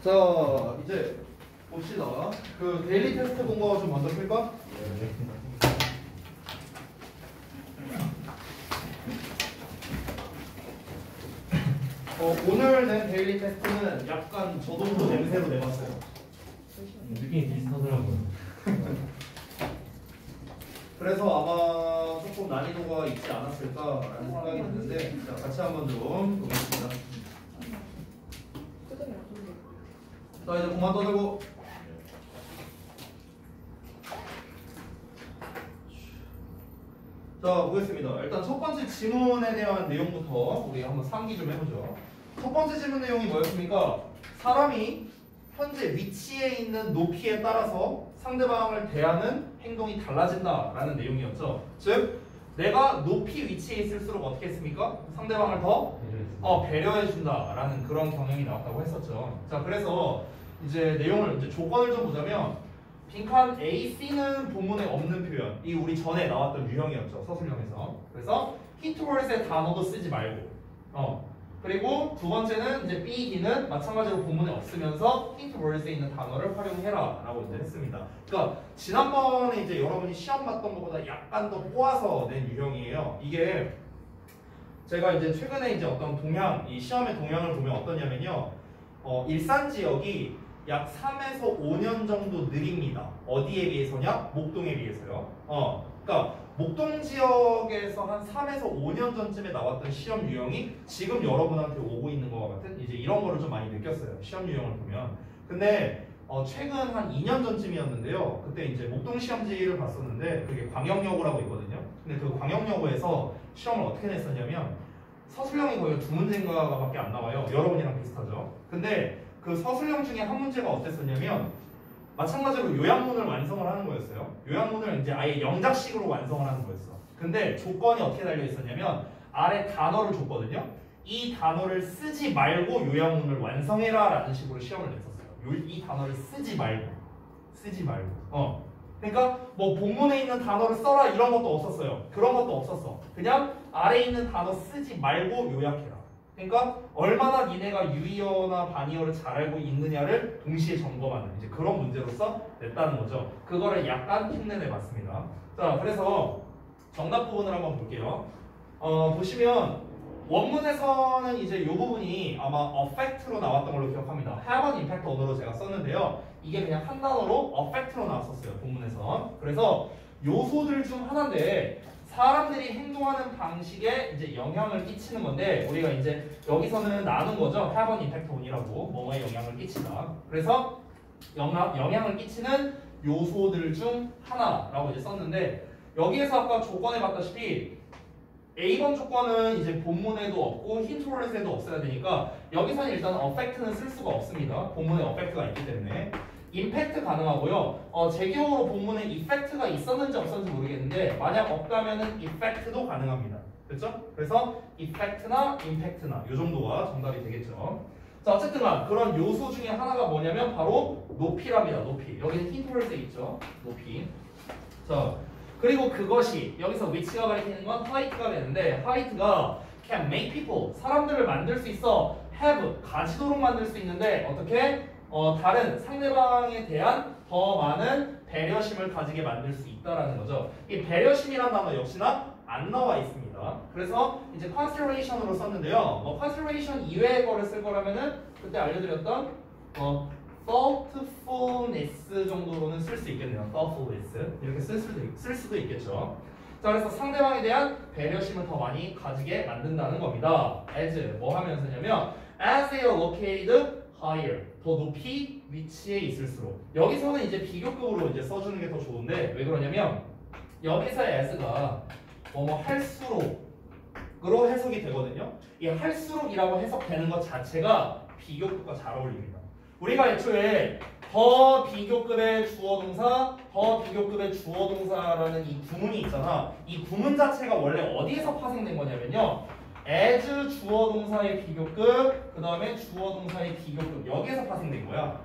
자, 이제 봅시다. 그 데일리 테스트 공고 좀 먼저 풀까? 오늘 낸 데일리 테스트는 약간 저도 냄새로 내봤어요. 느낌이 비슷하더라고요. 그래서 아마 조금 난이도가 있지 않았을까라는 생각이 드는데, 자, 같이 한번 좀 보겠습니다. 자, 이제 그만 떠들고. 자, 보겠습니다. 일단 첫 번째 지문에 대한 내용부터 우리 한번 상기 좀 해보죠. 첫 번째 지문 내용이 뭐였습니까? 사람이 현재 위치에 있는 높이에 따라서 상대방을 대하는 행동이 달라진다라는 내용이었죠. 즉, 내가 높이 위치에 있을수록 어떻게 했습니까? 상대방을 더 배려해준다라는 그런 경향이 나왔다고 했었죠. 자, 그래서 이제 내용을 이제 조건을 좀 보자면, 빈칸 A, C는 본문에 없는 표현. 이 우리 전에 나왔던 유형이었죠. 서술형에서. 그래서 히트월스의 단어도 쓰지 말고. 그리고 두 번째는 이제 B, D는 마찬가지로 본문에 없으면서 히트월스에 있는 단어를 활용해라 라고 이제 했습니다. 그러니까 지난번에 이제 여러분이 시험 봤던 것보다 약간 더 꼬아서 낸 유형이에요. 이게 제가 이제 최근에 이제 어떤 동향, 이 시험의 동향을 보면 어떠냐면요. 일산 지역이 약 3에서 5년 정도 느립니다. 어디에 비해서냐? 목동에 비해서요. 그러니까 목동 지역에서 한 3에서 5년 전쯤에 나왔던 시험 유형이 지금 여러분한테 오고 있는 것과 같은 이제 이런 거를 좀 많이 느꼈어요. 시험 유형을 보면. 근데 최근 한 2년 전쯤이었는데요. 그때 이제 목동 시험지를 봤었는데 그게 광역여고라고 있거든요. 근데 그 광역여고에서 시험을 어떻게 냈었냐면 서술형이 거의 두 문제인가밖에 안 나와요. 여러분이랑 비슷하죠. 근데 그 서술형 중에 한 문제가 어땠었냐면 마찬가지로 요약문을 완성을 하는 거였어요. 요약문을 이제 아예 영작식으로 완성을 하는 거였어. 근데 조건이 어떻게 달려 있었냐면 아래 단어를 줬거든요. 이 단어를 쓰지 말고 요약문을 완성해라 라는 식으로 시험을 냈었어요. 이 단어를 쓰지 말고. 그러니까 뭐 본문에 있는 단어를 써라 이런 것도 없었어요. 그런 것도 없었어. 그냥 아래에 있는 단어 쓰지 말고 요약해라. 그러니까 얼마나 니네가 유의어나 반의어를 잘 알고 있느냐를 동시에 점검하는 이제 그런 문제로서 냈다는 거죠. 그거를 약간 흉내내봤습니다. 자, 그래서 정답 부분을 한번 볼게요. 보시면 원문에서는 이제 이 부분이 아마 affect로 나왔던 걸로 기억합니다. have an impact 언어로 제가 썼는데요. 이게 그냥 한 단어로 affect로 나왔었어요. 본문에서. 그래서 요소들 중 하나인데 사람들이 행동하는 방식에 이제 영향을 끼치는 건데 우리가 이제 여기서는 나눈 거죠. have an impact on이라고 뭐뭐에 영향을 끼치다. 그래서 영향을 끼치는 요소들 중 하나라고 이제 썼는데 여기에서 아까 조건에 봤다시피 A번 조건은 이제 본문에도 없고 힌트롤에도 없어야 되니까 여기서는 일단 affect는 쓸 수가 없습니다. 본문에 affect가 있기 때문에. 임팩트 가능하고요. 제 기억으로 본문에 이펙트가 있었는지 없었는지 모르겠는데 만약 없다면은 이펙트도 가능합니다. 그렇죠? 그래서 이펙트나 임팩트나 이 정도가 정답이 되겠죠. 자, 어쨌든 그런 요소 중에 하나가 뭐냐면 바로 높이랍니다. 높이. 여기는 힌트롤에 있죠. 높이. 자, 그리고 그것이 여기서 위치가 가리키는 건 height가 되는데 height가 can make people 사람들을 만들 수 있어. have 가지도록 만들 수 있는데 어떻게? 다른 상대방에 대한 더 많은 배려심을 가지게 만들 수 있다라는 거죠. 이 배려심이라는 단어 역시나 안 나와 있습니다. 그래서 이제 consideration으로 썼는데요. consideration 이외의 거를 쓸 거라면은 그때 알려드렸던 thoughtfulness 정도로는 쓸 수 있겠네요. thoughtfulness 이렇게 쓸 수도 있겠죠. 자, 그래서 상대방에 대한 배려심을 더 많이 가지게 만든다는 겁니다. as 뭐 하면서냐면 as they are located higher 더 높이 위치에 있을수록 여기서는 이제 비교급으로 이제 써주는 게 더 좋은데 왜 그러냐면 여기서의 as가 뭐뭐 할수록으로 해석이 되거든요. 이 할수록이라고 해석되는 것 자체가 비교급과 잘 어울립니다. 우리가 애초에 더 비교급의 주어동사, 더 비교급의 주어동사라는 이 구문이 있잖아. 이 구문 자체가 원래 어디에서 파생된 거냐면요. as 주어동사의 비교급, 그 다음에 주어동사의 비교급 여기에서 파생된 거야.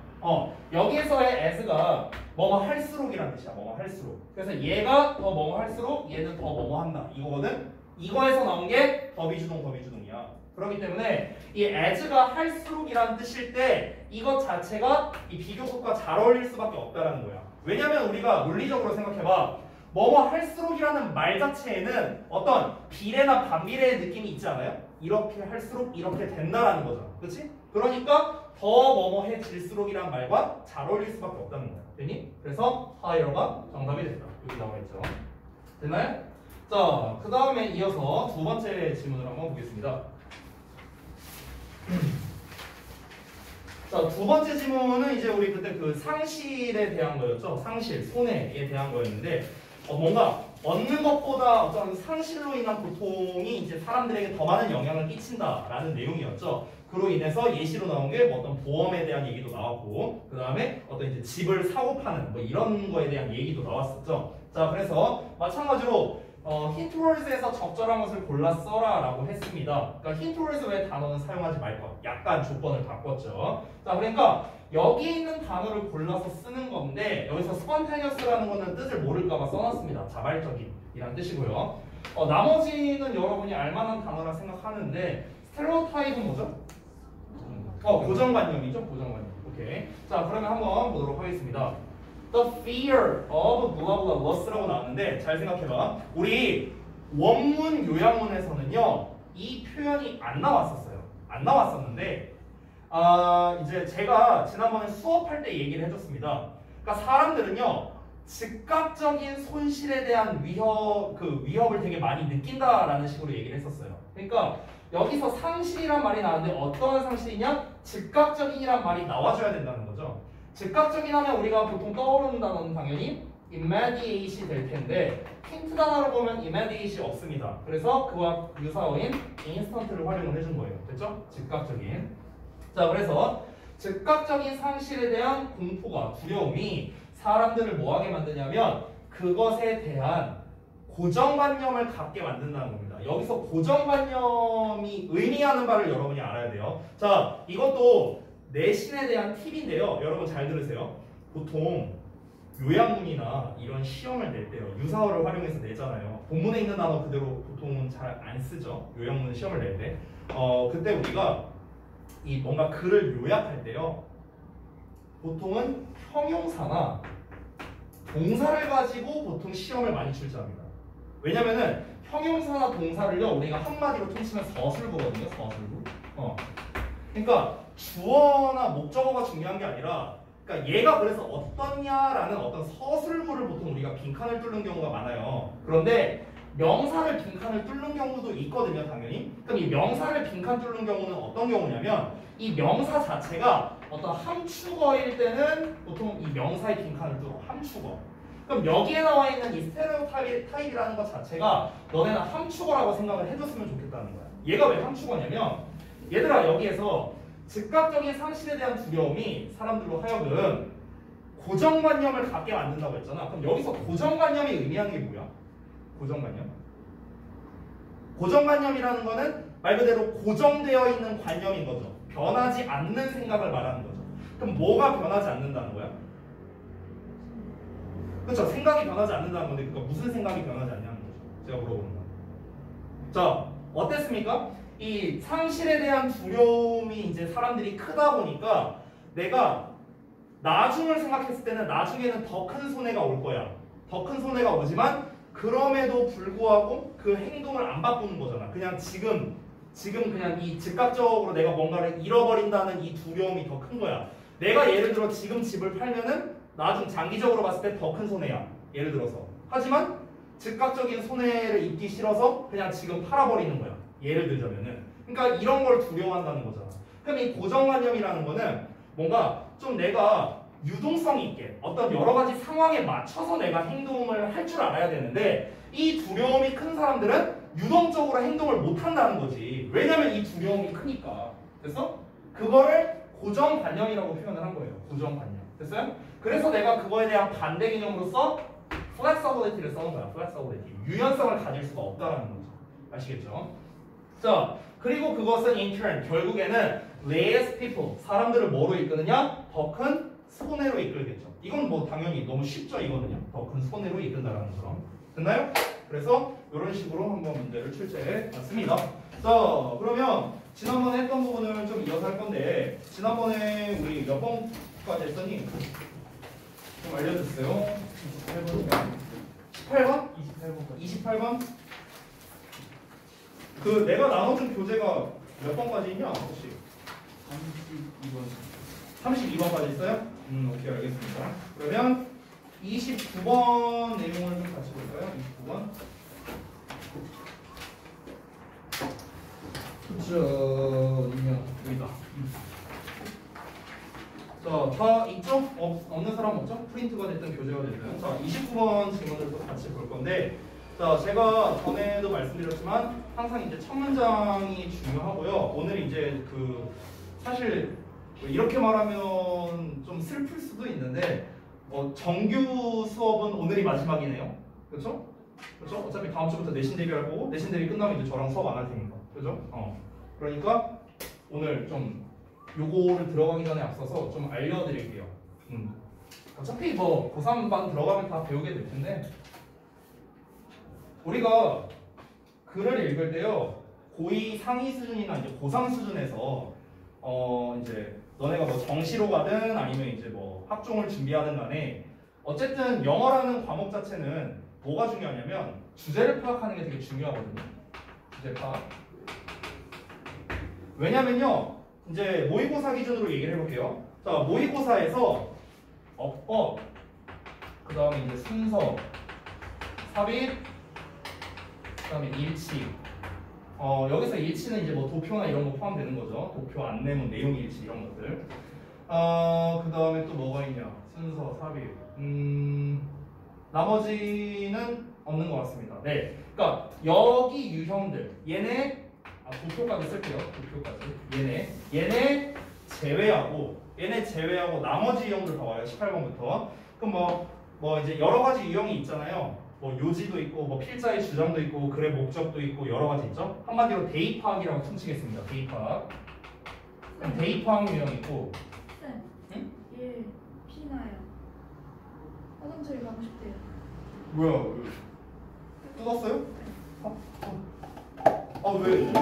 여기에서의 as가 뭐뭐 할수록이라는 뜻이야. 뭐뭐 할수록. 그래서 얘가 더 뭐뭐 할수록 얘는 더 뭐뭐 한다. 이거거든. 이거에서 나온 게 더비주동 더비주동이야. 그렇기 때문에 이 as가 할수록이라는 뜻일 때 이것 자체가 이 비교급과 잘 어울릴 수밖에 없다라는 거야. 왜냐면 우리가 논리적으로 생각해봐. 뭐뭐 할수록이라는 말 자체에는 어떤 비례나 반비례의 느낌이 있지 않아요? 이렇게 할수록 이렇게 된다라는 거잖아. 그렇지? 그러니까 더 뭐뭐해질수록이라는 말과 잘 어울릴 수밖에 없다는 거야. 되니? 그래서 higher가 정답이 됐다. 여기 나와 있죠. 됐나요? 자, 그 다음에 이어서 두 번째 질문을 한번 보겠습니다. 자, 두 번째 질문은 이제 우리 그때 그 상실에 대한 거였죠. 상실, 손해에 대한 거였는데 뭔가 얻는 것보다 어떤 상실로 인한 고통이 이제 사람들에게 더 많은 영향을 끼친다라는 내용이었죠. 그로 인해서 예시로 나온 게 뭐 어떤 보험에 대한 얘기도 나왔고, 그 다음에 어떤 이제 집을 사고 파는 뭐 이런 거에 대한 얘기도 나왔었죠. 자, 그래서 마찬가지로 힌트월드에서 적절한 것을 골라 써라라고 했습니다. 그러니까 힌트월드 외 단어는 사용하지 말 것. 약간 조건을 바꿨죠. 자, 그러니까 여기 있는 단어를 골라서 쓰는 건데 여기서 spontaneous라는 거는 뜻을 모를까봐 써놨습니다. 자발적인 이란 뜻이고요. 나머지는 여러분이 알만한 단어라 생각하는데 스테레오타입은 뭐죠? 고정관념이죠. 고정관념. 오케이. 자, 그러면 한번 보도록 하겠습니다. The fear of blah blah loss라고 나왔는데 잘 생각해봐. 우리 원문 요약문에서는요 이 표현이 안 나왔었어요. 안 나왔었는데 이제 제가 지난번에 수업할 때 얘기를 해줬습니다. 그러니까 사람들은요 즉각적인 손실에 대한 위협을 되게 많이 느낀다라는 식으로 얘기를 했었어요. 그러니까 여기서 상실이란 말이 나왔는데 어떠한 상실이냐? 즉각적인이란 말이 나와줘야 된다는 거죠. 즉각적인 하면 우리가 보통 떠오르는 단어는 당연히 immediate이 될 텐데 힌트 단어로 보면 immediate이 없습니다. 그래서 그와 유사어인 instant를 활용을 해준 거예요. 됐죠? 즉각적인. 자, 그래서 즉각적인 상실에 대한 공포가 두려움이 사람들을 뭐하게 만드냐면 그것에 대한 고정관념을 갖게 만든다는 겁니다. 여기서 고정관념이 의미하는 바를 여러분이 알아야 돼요. 자, 이것도 내신에 대한 팁인데요. 여러분 잘 들으세요. 보통 요약문이나 이런 시험을 낼 때요. 유사어를 활용해서 내잖아요. 본문에 있는 단어 그대로 보통은 잘 안 쓰죠. 요약문 시험을 낼 때. 그때 우리가 이 뭔가 글을 요약할 때요. 보통은 형용사나 동사를 가지고 보통 시험을 많이 출제합니다. 왜냐면은 형용사나 동사를요 우리가 한마디로 통치면 서술구거든요. 서술구. 그러니까 주어나 목적어가 중요한 게 아니라 그러니까 얘가 그래서 어떻냐라는 어떤 서술구를 보통 우리가 빈칸을 뚫는 경우가 많아요. 그런데 명사를 빈칸을 뚫는 경우도 있거든요, 당연히. 그럼 이 명사를 빈칸 뚫는 경우는 어떤 경우냐면 이 명사 자체가 어떤 함축어일 때는 보통 이 명사의 빈칸을 뚫어. 함축어. 그럼 여기에 나와 있는 이 스테레오타입이라는 것 자체가 너네는 함축어라고 생각을 해줬으면 좋겠다는 거야. 얘가 왜 함축어냐면 얘들아 여기에서 즉각적인 상실에 대한 두려움이 사람들로 하여금 고정관념을 갖게 만든다고 했잖아. 그럼 여기서 고정관념이 의미하는 게 뭐야? 고정관념? 고정관념이라는 거는 말 그대로 고정되어 있는 관념인 거죠. 변하지 않는 생각을 말하는 거죠. 그럼 뭐가 변하지 않는다는 거야? 그렇죠. 생각이 변하지 않는다는 건데 그러니까 무슨 생각이 변하지 않냐는 거죠. 제가 물어보는 거. 자, 어땠습니까? 이 상실에 대한 두려움이 이제 사람들이 크다 보니까 내가 나중을 생각했을 때는 나중에는 더 큰 손해가 올 거야. 더 큰 손해가 오지만 그럼에도 불구하고 그 행동을 안 바꾸는 거잖아. 그냥 지금 그냥 이 즉각적으로 내가 뭔가를 잃어버린다는 이 두려움이 더 큰 거야. 내가 예를 들어 지금 집을 팔면은 나중 장기적으로 봤을 때 더 큰 손해야. 예를 들어서. 하지만 즉각적인 손해를 입기 싫어서 그냥 지금 팔아버리는 거야. 예를 들자면은. 그러니까 이런 걸 두려워한다는 거잖아. 그럼 이 고정관념이라는 거는 뭔가 좀 내가 유동성 있게 어떤 여러 가지 상황에 맞춰서 내가 행동을 할 줄 알아야 되는데 이 두려움이 큰 사람들은 유동적으로 행동을 못 한다는 거지. 왜냐면 이 두려움이 크니까. 됐어? 그거를 고정관념이라고 표현을 한 거예요. 고정관념. 됐어요? 그래서 내가 그거에 대한 반대 개념으로서 flexibility를 써온 거야. flexibility. 유연성을 가질 수가 없다라는 거죠. 아시겠죠? 자, 그리고 그것은 in turn 결국에는 less people 사람들을 뭐로 이끄느냐? 더 큰 손해로 이끌겠죠. 이건 뭐 당연히 너무 쉽죠. 이거는요. 더 큰 손해로 이끈다라는 것처럼. 됐나요? 그래서 이런 식으로 한번 문제를 출제해 봤습니다. 자, 그러면 지난번에 했던 부분을 좀 이어서 할 건데 지난번에 우리 몇 번까지 했더니 좀 알려줬어요. 18번? 28번? 그 내가 나눠준 교재가 몇 번까지 있냐 혹시? 32번까지 있어요? 오케이 알겠습니다. 그러면 29번 내용을 좀 같이 볼까요? 29번. 그쵸, 어디냐? 여기다. 자, 다 있죠? 없는 사람 없죠? 프린트가 됐든 교재가 됐든. 자, 29번 질문을 또 같이 볼 건데, 자, 제가 전에도 말씀드렸지만 항상 이제 첫 문장이 중요하고요. 오늘 이제 그 사실 이렇게 말하면 좀 슬플 수도 있는데, 정규 수업은 오늘이 마지막이네요. 그렇죠? 그렇죠? 어차피 다음 주부터 내신 대비할 거고 내신 대비 끝나면 이제 저랑 수업 안 할 테니까. 그죠? 그러니까 오늘 좀 요거를 들어가기 전에 앞서서 좀 알려드릴게요. 어차피 뭐 고3반 들어가면 다 배우게 될 텐데 우리가 글을 읽을 때요 고2 상위 수준이나 이제 고3 수준에서 이제 너네가 뭐 정시로 가든 아니면 이제 뭐 학종을 준비하든 간에 어쨌든 영어라는 과목 자체는 뭐가 중요하냐면 주제를 파악하는 게 되게 중요하거든요. 주제 파악. 왜냐면요 이제 모의고사 기준으로 얘기를 해볼게요. 자, 모의고사에서 어법, 그 다음에 이제 순서, 삽입, 그 다음에 일치. 여기서 일치는 이제 뭐 도표나 이런 거 포함되는 거죠. 도표, 안내문, 내용 일치 이런 것들. 그 다음에 또 뭐가 있냐? 순서, 삽입. 나머지는 없는 것 같습니다. 네. 그러니까 여기 유형들, 얘네 도표까지 쓸게요. 도표까지. 얘네 제외하고 나머지 유형들 다 와요. 18번부터. 그럼 뭐 이제 여러 가지 유형이 있잖아요. 뭐 요지도 있고 뭐 필자의 주장도 있고 글의 목적도 있고 여러 가지 있죠. 한마디로 대입 파악이라고 퉁치겠습니다. 대입 파악. 대입 파악 유형 있고. 쌤. 응? 얘 피나요. 화장실 가고 싶대요. 뭐야? 뜯었어요? 왜?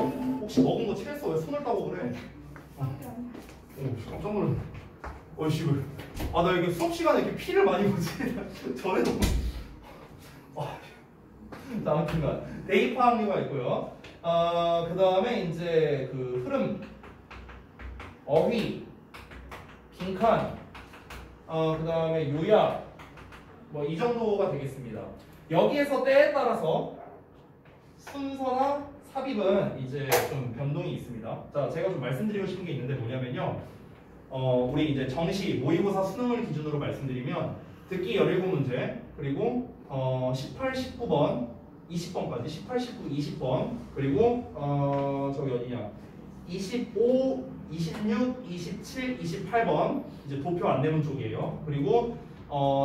혹시 먹은 거 체했어? 왜 손을 따고 그래? 깜짝 놀랐네. 씨발. 나 이게 수업 시간에 이렇게 피를 많이 보지. 전에 너무. 자, 아무튼간 대입 파악류가 있고요. 그 다음에 이제 그 흐름, 어휘, 빈칸, 그 다음에 요약, 뭐 이 정도가 되겠습니다. 여기에서 때에 따라서 순서나 삽입은 이제 좀 변동이 있습니다. 자, 제가 좀 말씀드리고 싶은 게 있는데 뭐냐면요. 우리 이제 정시, 모의고사 수능을 기준으로 말씀드리면 듣기 17문제, 그리고 18, 19번, 20번까지 18, 19, 20번, 그리고 저기 어디냐 25, 26, 27, 28번 이제 도표 안내문 쪽이에요. 그리고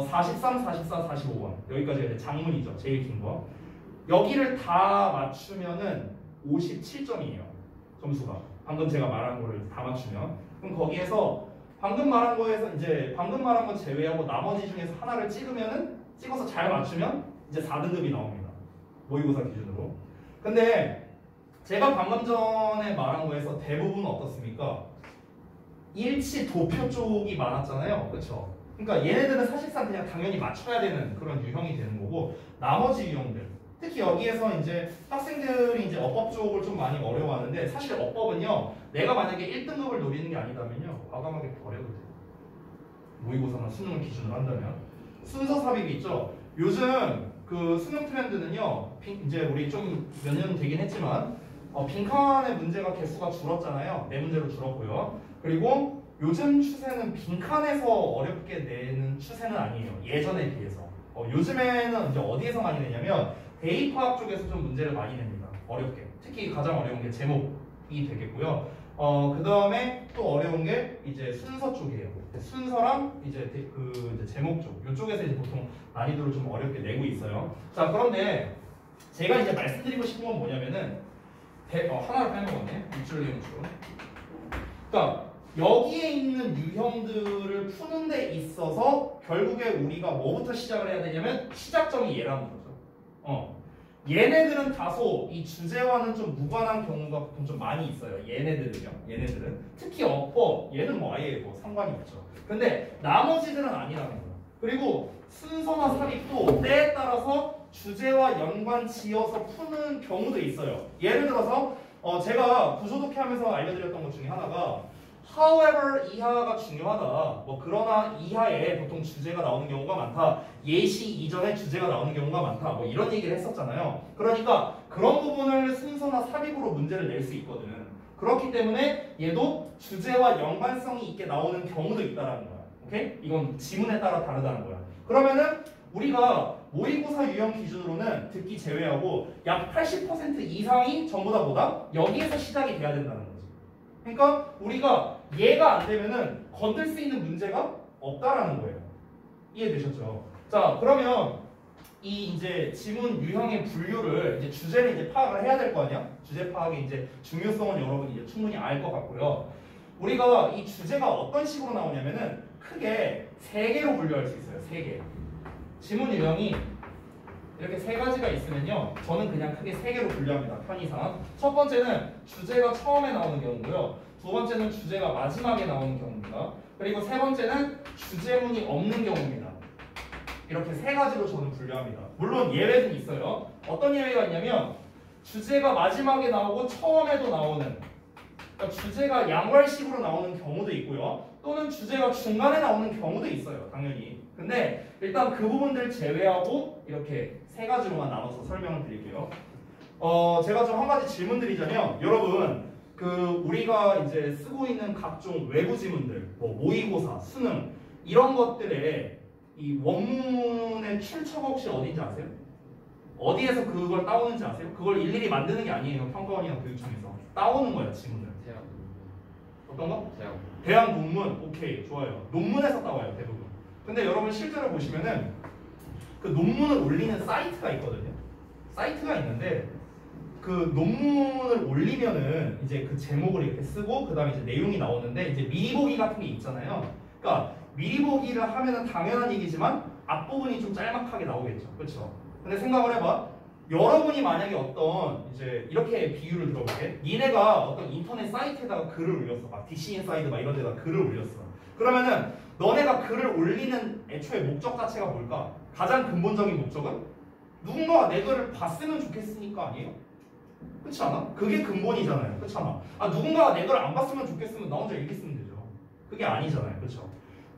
43, 44, 45번 여기까지가 이제 장문이죠. 제일 긴 거. 여기를 다 맞추면은 57점이에요. 점수가. 방금 제가 말한 거를 다 맞추면. 그럼 거기에서 방금 말한 거 제외하고 나머지 중에서 하나를 찍어서 잘 맞추면 이제 4등급이 나옵니다. 모의고사 기준으로. 근데 제가 방금 전에 말한 거에서 대부분 어떻습니까? 일치 도표 쪽이 많았잖아요. 그렇죠? 그러니까 얘네들은 사실상 그냥 당연히 맞춰야 되는 그런 유형이 되는 거고 나머지 유형들 특히 여기에서 이제 학생들이 이제 어법 쪽을 좀 많이 어려워하는데 사실 어법은요 내가 만약에 1등급을 노리는 게 아니다면요 과감하게 버려도 돼요. 모의고사나 수능을 기준으로 한다면 순서 삽입이 있죠. 요즘 그 수능 트렌드는요 이제 우리 좀 몇 년 되긴 했지만 빈칸의 문제가 개수가 줄었잖아요. 4문제로 줄었고요. 그리고 요즘 추세는 빈칸에서 어렵게 내는 추세는 아니에요. 예전에 비해서. 요즘에는 이제 어디에서 많이 내냐면 대입화학 쪽에서 좀 문제를 많이 냅니다. 어렵게. 특히 가장 어려운 게 제목이 되겠고요. 그 다음에 또 어려운 게 이제 순서 쪽이에요. 순서랑 이제 이제 제목 쪽. 이쪽에서 이제 보통 난이도를 좀 어렵게 내고 있어요. 자, 그런데 제가 이제 말씀드리고 싶은 건 뭐냐면은 하나를 빼먹었네. 밑줄 내용 쪽. 그러니까 여기에 있는 유형들을 푸는 데 있어서 결국에 우리가 뭐부터 시작을 해야 되냐면 시작점이 얘라는 거죠. 얘네들은 다소 이 주제와는 좀 무관한 경우가 보통 좀 많이 있어요. 얘네들은 특히 어법 얘는 뭐 아예 뭐 상관이 없죠. 근데 나머지들은 아니라는 거예요. 그리고 순서나 삽입도 때에 따라서 주제와 연관 지어서 푸는 경우도 있어요. 예를 들어서 제가 구조독해 하면서 알려드렸던 것 중에 하나가 however 이하가 중요하다. 뭐 그러나 이하에 보통 주제가 나오는 경우가 많다. 예시 이전에 주제가 나오는 경우가 많다. 뭐 이런 얘기를 했었잖아요. 그러니까 그런 부분을 순서나 삽입으로 문제를 낼 수 있거든. 그렇기 때문에 얘도 주제와 연관성이 있게 나오는 경우도 있다라는 거야. 오케이? 이건 지문에 따라 다르다는 거야. 그러면은 우리가 모의고사 유형 기준으로는 듣기 제외하고 약 80% 이상이 전부 다 뭐다? 여기에서 시작이 돼야 된다는 거지. 그러니까 우리가 얘가 안 되면은 건들 수 있는 문제가 없다라는 거예요. 이해되셨죠? 자, 그러면 이 이제 지문 유형의 분류를 이제 주제를 이제 파악을 해야 될 거 아니야? 주제 파악의 이제 중요성은 여러분이 이제 충분히 알 것 같고요. 우리가 이 주제가 어떤 식으로 나오냐면은 크게 3개로 분류할 수 있어요. 3개. 지문 유형이 이렇게 3가지가 있으면요. 저는 그냥 크게 3개로 분류합니다. 편의상. 첫 번째는 주제가 처음에 나오는 경우고요. 두 번째는 주제가 마지막에 나오는 경우입니다. 그리고 세 번째는 주제문이 없는 경우입니다. 이렇게 3가지로 저는 분류합니다. 물론 예외는 있어요. 어떤 예외가 있냐면 주제가 마지막에 나오고 처음에도 나오는, 그러니까 주제가 양괄식으로 나오는 경우도 있고요. 또는 주제가 중간에 나오는 경우도 있어요. 당연히. 근데 일단 그 부분들 제외하고 이렇게 3가지로만 나눠서 설명을 드릴게요. 제가 좀 한 가지 질문 드리자면, 여러분 우리가 이제 쓰고 있는 각종 외부 지문들, 뭐 모의고사, 수능 이런 것들에 이 원문의 출처가 혹시 어딘지 아세요? 어디에서 그걸 따오는지 아세요? 그걸 일일이 만드는 게 아니에요. 평가원이나 교육청에서 따오는 거예요. 지문을. 대학. 어떤 거? 대학. 대학 논문. 오케이, 좋아요. 논문에서 따와요, 대부분. 근데 여러분 실제로 보시면은 그 논문을 올리는 사이트가 있거든요. 사이트가 있는데 그 논문을 올리면은 이제 그 제목을 이렇게 쓰고 그 다음에 이제 내용이 나오는데 이제 미리 보기 같은 게 있잖아요. 그러니까 미리 보기를 하면은 당연한 얘기지만 앞부분이 좀 짤막하게 나오겠죠. 그렇죠? 근데 생각을 해봐. 여러분이 만약에 어떤 이제 이렇게 비유를 들어볼게. 니네가 어떤 인터넷 사이트에다가 글을 올렸어. 막 DC 인사이드 막 이런 데다가 글을 올렸어. 그러면은 너네가 글을 올리는 애초에 목적 자체가 뭘까? 가장 근본적인 목적은 누군가가 내 글을 봤으면 좋겠으니까 아니에요? 그렇지 않아? 그게 근본이잖아요. 그렇지 않아? 누군가가 내 글을 안 봤으면 좋겠으면 나 혼자 읽기 쓰면 되죠. 그게 아니잖아요. 그렇죠?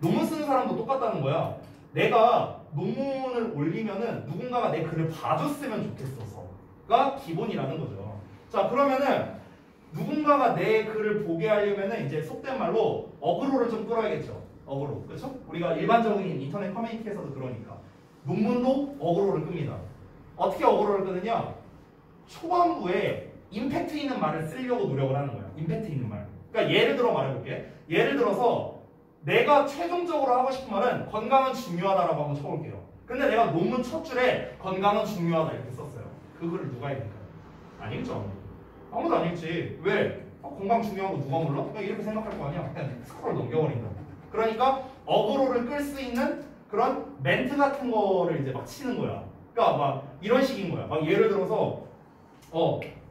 논문 쓰는 사람도 똑같다는 거야. 내가 논문을 올리면은 누군가가 내 글을 봐줬으면 좋겠어서가 기본이라는 거죠. 자, 그러면은 누군가가 내 글을 보게 하려면은 이제 속된 말로 어그로를 좀 끌어야겠죠. 어그로. 그렇죠? 우리가 일반적인 인터넷 커뮤니티에서도 그러니까 논문도 어그로를 끕니다. 어떻게 어그로를 끄느냐? 초반부에 임팩트 있는 말을 쓰려고 노력을 하는 거야. 임팩트 있는 말. 그러니까 예를 들어 말해볼게. 예를 들어서 내가 최종적으로 하고 싶은 말은 건강은 중요하다라고 한번 쳐볼게요. 근데 내가 논문 첫 줄에 건강은 중요하다 이렇게 썼어요. 그 글을 누가 읽을까요? 안 읽죠. 아무도 안 읽지. 왜? 건강 중요한 거 누가 몰라? 그냥 이렇게 생각할 거 아니야. 그냥 스크롤 넘겨버린다. 그러니까 어그로를 끌 수 있는 그런 멘트 같은 거를 이제 막 치는 거야. 그러니까 막 이런 식인 거야. 막 예를 들어서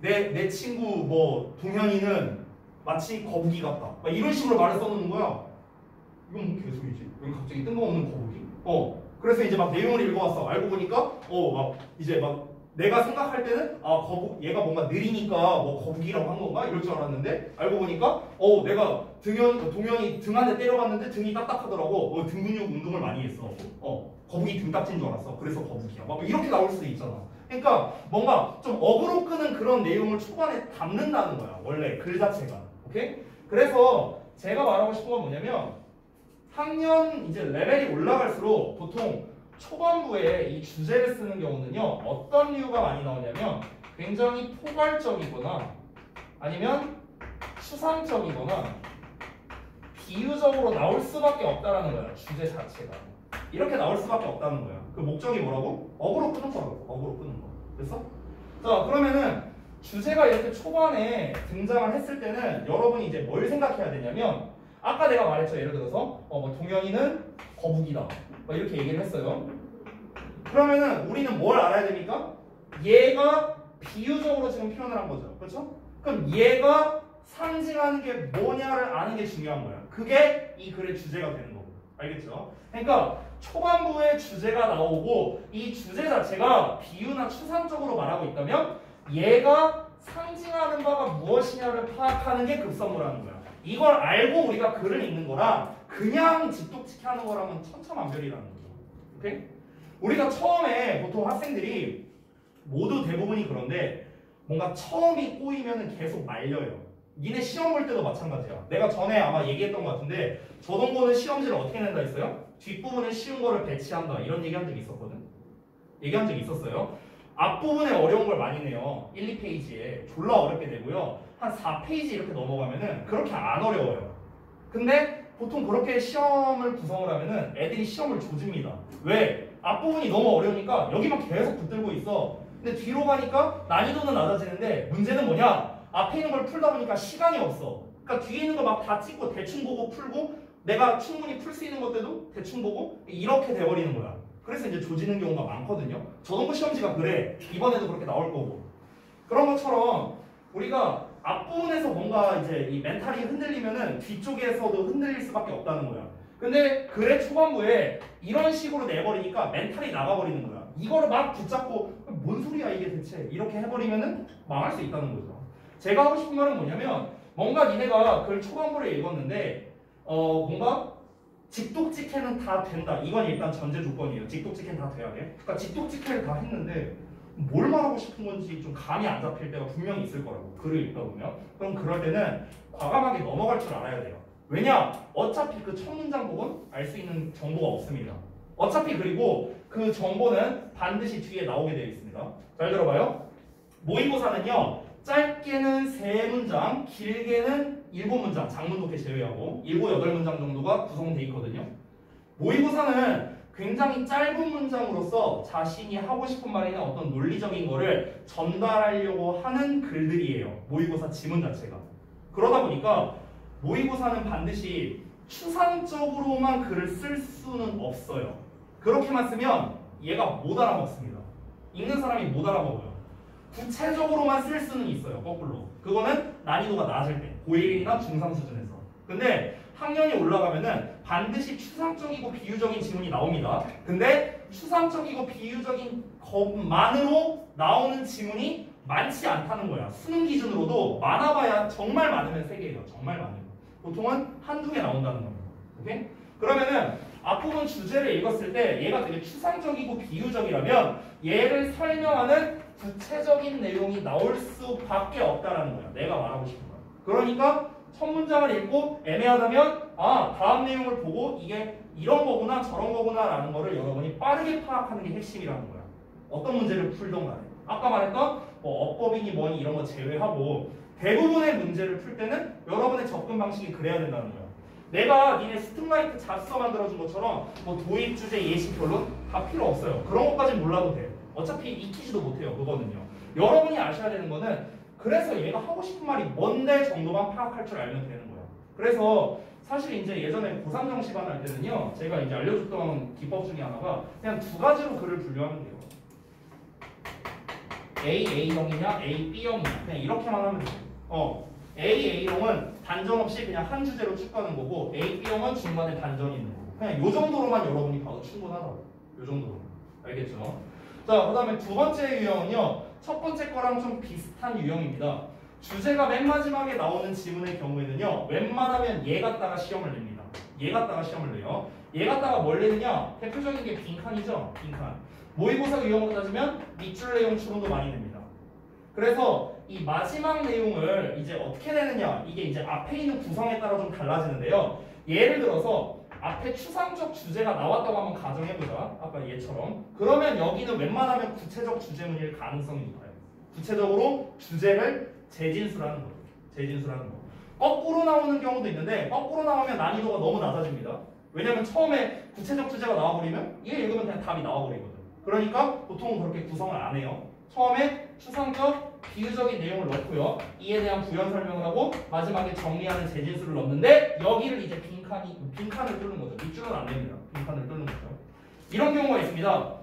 내 친구 뭐 동현이는 마치 거북이 같다. 막 이런 식으로 말을 써놓는 거야. 이건 뭐 개소리지? 왜 갑자기 뜬금없는 거북이? 그래서 이제 막 내용을 읽어왔어. 알고 보니까 막 이제 막 내가 생각할 때는 얘가 뭔가 느리니까 뭐 거북이라고 한 건가 이럴 줄 알았는데 알고 보니까 내가 동현이 등 안에 때려봤는데 등이 딱딱하더라고. 등 근육 운동을 많이 했어. 거북이 등 딱진 줄 알았어. 그래서 거북이야. 막 이렇게 나올 수도 있잖아. 그러니까 뭔가 좀 어그로 끄는 그런 내용을 초반에 담는다는 거야. 원래 글 자체가. 오케이? 그래서 제가 말하고 싶은 건 뭐냐면 학년 이제 레벨이 올라갈수록 보통 초반부에 이 주제를 쓰는 경우는요 어떤 이유가 많이 나오냐면 굉장히 포괄적이거나 아니면 추상적이거나 비유적으로 나올 수밖에 없다라는 거야. 주제 자체가 이렇게 나올 수밖에 없다는 거야. 그 목적이 뭐라고? 어그로 끄는 거라고. 어그로 끄는 거. 됐어? 자, 그러면은 주제가 이렇게 초반에 등장을 했을 때는 여러분이 이제 뭘 생각해야 되냐면 아까 내가 말했죠. 예를 들어서 뭐 동현이는 거북이다. 이렇게 얘기를 했어요. 그러면은 우리는 뭘 알아야 됩니까? 얘가 비유적으로 지금 표현을 한 거죠. 그렇죠? 그럼 얘가 상징하는 게 뭐냐를 아는 게 중요한 거야. 그게 이 글의 주제가 되는 거고. 알겠죠? 그러니까 초반부에 주제가 나오고 이 주제 자체가 비유나 추상적으로 말하고 있다면 얘가 상징하는 바가 무엇이냐를 파악하는 게 급선무라는 거야. 이걸 알고 우리가 글을 읽는 거랑 그냥 집독지키 하는 거랑은 천차만별이라는 거죠. 오케이? 우리가 처음에 보통 학생들이 모두 대부분이 그런데 뭔가 처음이 꼬이면 계속 말려요. 니네 시험 볼 때도 마찬가지야. 내가 전에 아마 얘기했던 것 같은데 저동고는 시험지를 어떻게 낸다 했어요? 뒷부분에 쉬운 거를 배치한다 이런 얘기한 적이 있었거든? 얘기한 적이 있었어요. 앞부분에 어려운 걸 많이 내요. 1, 2페이지에 졸라 어렵게 내고요. 한 4페이지 이렇게 넘어가면은 그렇게 안 어려워요. 근데 보통 그렇게 시험을 구성을 하면은 애들이 시험을 조집니다. 왜? 앞부분이 너무 어려우니까 여기만 계속 붙들고 있어. 근데 뒤로 가니까 난이도는 낮아지는데 문제는 뭐냐? 앞에 있는 걸 풀다 보니까 시간이 없어. 그러니까 뒤에 있는 거 막 다 찍고 대충 보고 풀고 내가 충분히 풀 수 있는 것들도 대충 보고 이렇게 돼버리는 거야. 그래서 이제 조지는 경우가 많거든요. 저동고 시험지가 그래. 이번에도 그렇게 나올 거고. 그런 것처럼 우리가 앞부분에서 뭔가 이제 이 멘탈이 흔들리면은 뒤쪽에서도 흔들릴 수밖에 없다는 거야. 근데 글의 초반부에 이런 식으로 내버리니까 멘탈이 나가버리는 거야. 이거를 막 붙잡고 뭔 소리야 이게 대체 이렇게 해버리면은 망할 수 있다는 거죠. 제가 하고 싶은 말은 뭐냐면 뭔가 니네가 글 초반부를 읽었는데 뭔가 직독직해는 다 된다. 이건 일단 전제 조건이에요. 직독직해는 다 돼야 돼. 그러니까 직독직해를 다 했는데 뭘 말하고 싶은 건지 좀 감이 안 잡힐 때가 분명히 있을 거라고. 글을 읽다 보면. 그럼 그럴 때는 과감하게 넘어갈 줄 알아야 돼요. 왜냐? 어차피 그 첫 문장 보고는 알 수 있는 정보가 없습니다. 어차피 그리고 그 정보는 반드시 뒤에 나오게 되어 있습니다. 잘 들어봐요. 모의고사는요. 짧게는 3문장, 길게는 7문장, 장문독해 제외하고 7, 8문장 정도가 구성되어 있거든요. 모의고사는 굉장히 짧은 문장으로서 자신이 하고 싶은 말이나 어떤 논리적인 거를 전달하려고 하는 글들이에요. 모의고사 지문 자체가. 그러다 보니까 모의고사는 반드시 추상적으로만 글을 쓸 수는 없어요. 그렇게만 쓰면 얘가 못 알아먹습니다. 읽는 사람이 못 알아먹어요. 구체적으로만 쓸 수는 있어요. 거꾸로. 그거는 난이도가 낮을 때. 고1이나 중3 수준에서. 근데 학년이 올라가면은 반드시 추상적이고 비유적인 지문이 나옵니다. 근데 추상적이고 비유적인 것만으로 나오는 지문이 많지 않다는 거야. 수능 기준으로도 많아봐야 정말 많으면 3개예요. 정말 많으면. 보통은 한두 개 나온다는 겁니다. 오케이? 그러면은 앞부분 주제를 읽었을 때 얘가 되게 추상적이고 비유적이라면 얘를 설명하는 구체적인 내용이 나올 수밖에 없다라는 거야. 내가 말하고 싶은 거야. 그러니까 첫 문장을 읽고 애매하다면 다음 내용을 보고 이게 이런 거구나 저런 거구나 라는 거를 여러분이 빠르게 파악하는 게 핵심이라는 거야. 어떤 문제를 풀던 간에. 아까 말했던 뭐 어법이니 뭐니 이런 거 제외하고 대부분의 문제를 풀 때는 여러분의 접근 방식이 그래야 된다는 거야. 내가 니네 스팀라이트 잡서 만들어준 것처럼 뭐 도입 주제 예시 결론 다 필요 없어요. 그런 것까진 몰라도 돼. 어차피 익히지도 못해요. 그거는요. 여러분이 아셔야 되는 거는 그래서 얘가 하고 싶은 말이 뭔데 정도만 파악할 줄 알면 되는 거야. 그래서 사실 이제 예전에 고3 정시반 할 때는요. 제가 이제 알려줬던 기법 중에 하나가 그냥 2가지로 글을 분류하면 돼요. A, A형이냐, A, B형이냐 그냥 이렇게만 하면 돼요. A, A형은 단전 없이 그냥 한 주제로 쭉 가는 거고 A, B형은 중간에 단전이 있는 거고 그냥 요 정도로만 여러분이 봐도 충분하다고. 요 정도로. 알겠죠? 자, 그 다음에 두 번째 유형은요. 첫 번째 거랑 좀 비슷한 유형입니다. 주제가 맨 마지막에 나오는 지문의 경우에는요. 웬만하면 얘 갖다가 시험을 냅니다. 얘 갖다가 시험을 내요. 얘 갖다가 뭘 내느냐? 대표적인 게 빈칸이죠. 빈칸. 모의고사 유형으로 따지면 밑줄 내용 추론도 많이 냅니다. 그래서 이 마지막 내용을 이제 어떻게 내느냐? 이게 이제 앞에 있는 구성에 따라 좀 달라지는데요. 예를 들어서 앞에 추상적 주제가 나왔다고 한번 가정해보자. 아까 얘처럼. 그러면 여기는 웬만하면 구체적 주제문일 가능성이 높아요. 구체적으로 주제를 재진술하는 거예요. 재진술하는 거. 거꾸로 나오는 경우도 있는데 거꾸로 나오면 난이도가 너무 낮아집니다. 왜냐면 처음에 구체적 주제가 나와버리면 얘 읽으면 그냥 답이 나와버리거든. 그러니까 보통은 그렇게 구성을 안 해요. 처음에 추상적, 비유적인 내용을 넣고요. 이에 대한 부연 설명을 하고 마지막에 정리하는 재진술을 넣는데 여기를 이제 빈칸을 뚫는 거죠. 밑줄은 안 됩니다. 빈칸을 뚫는 거죠. 이런 경우가 있습니다.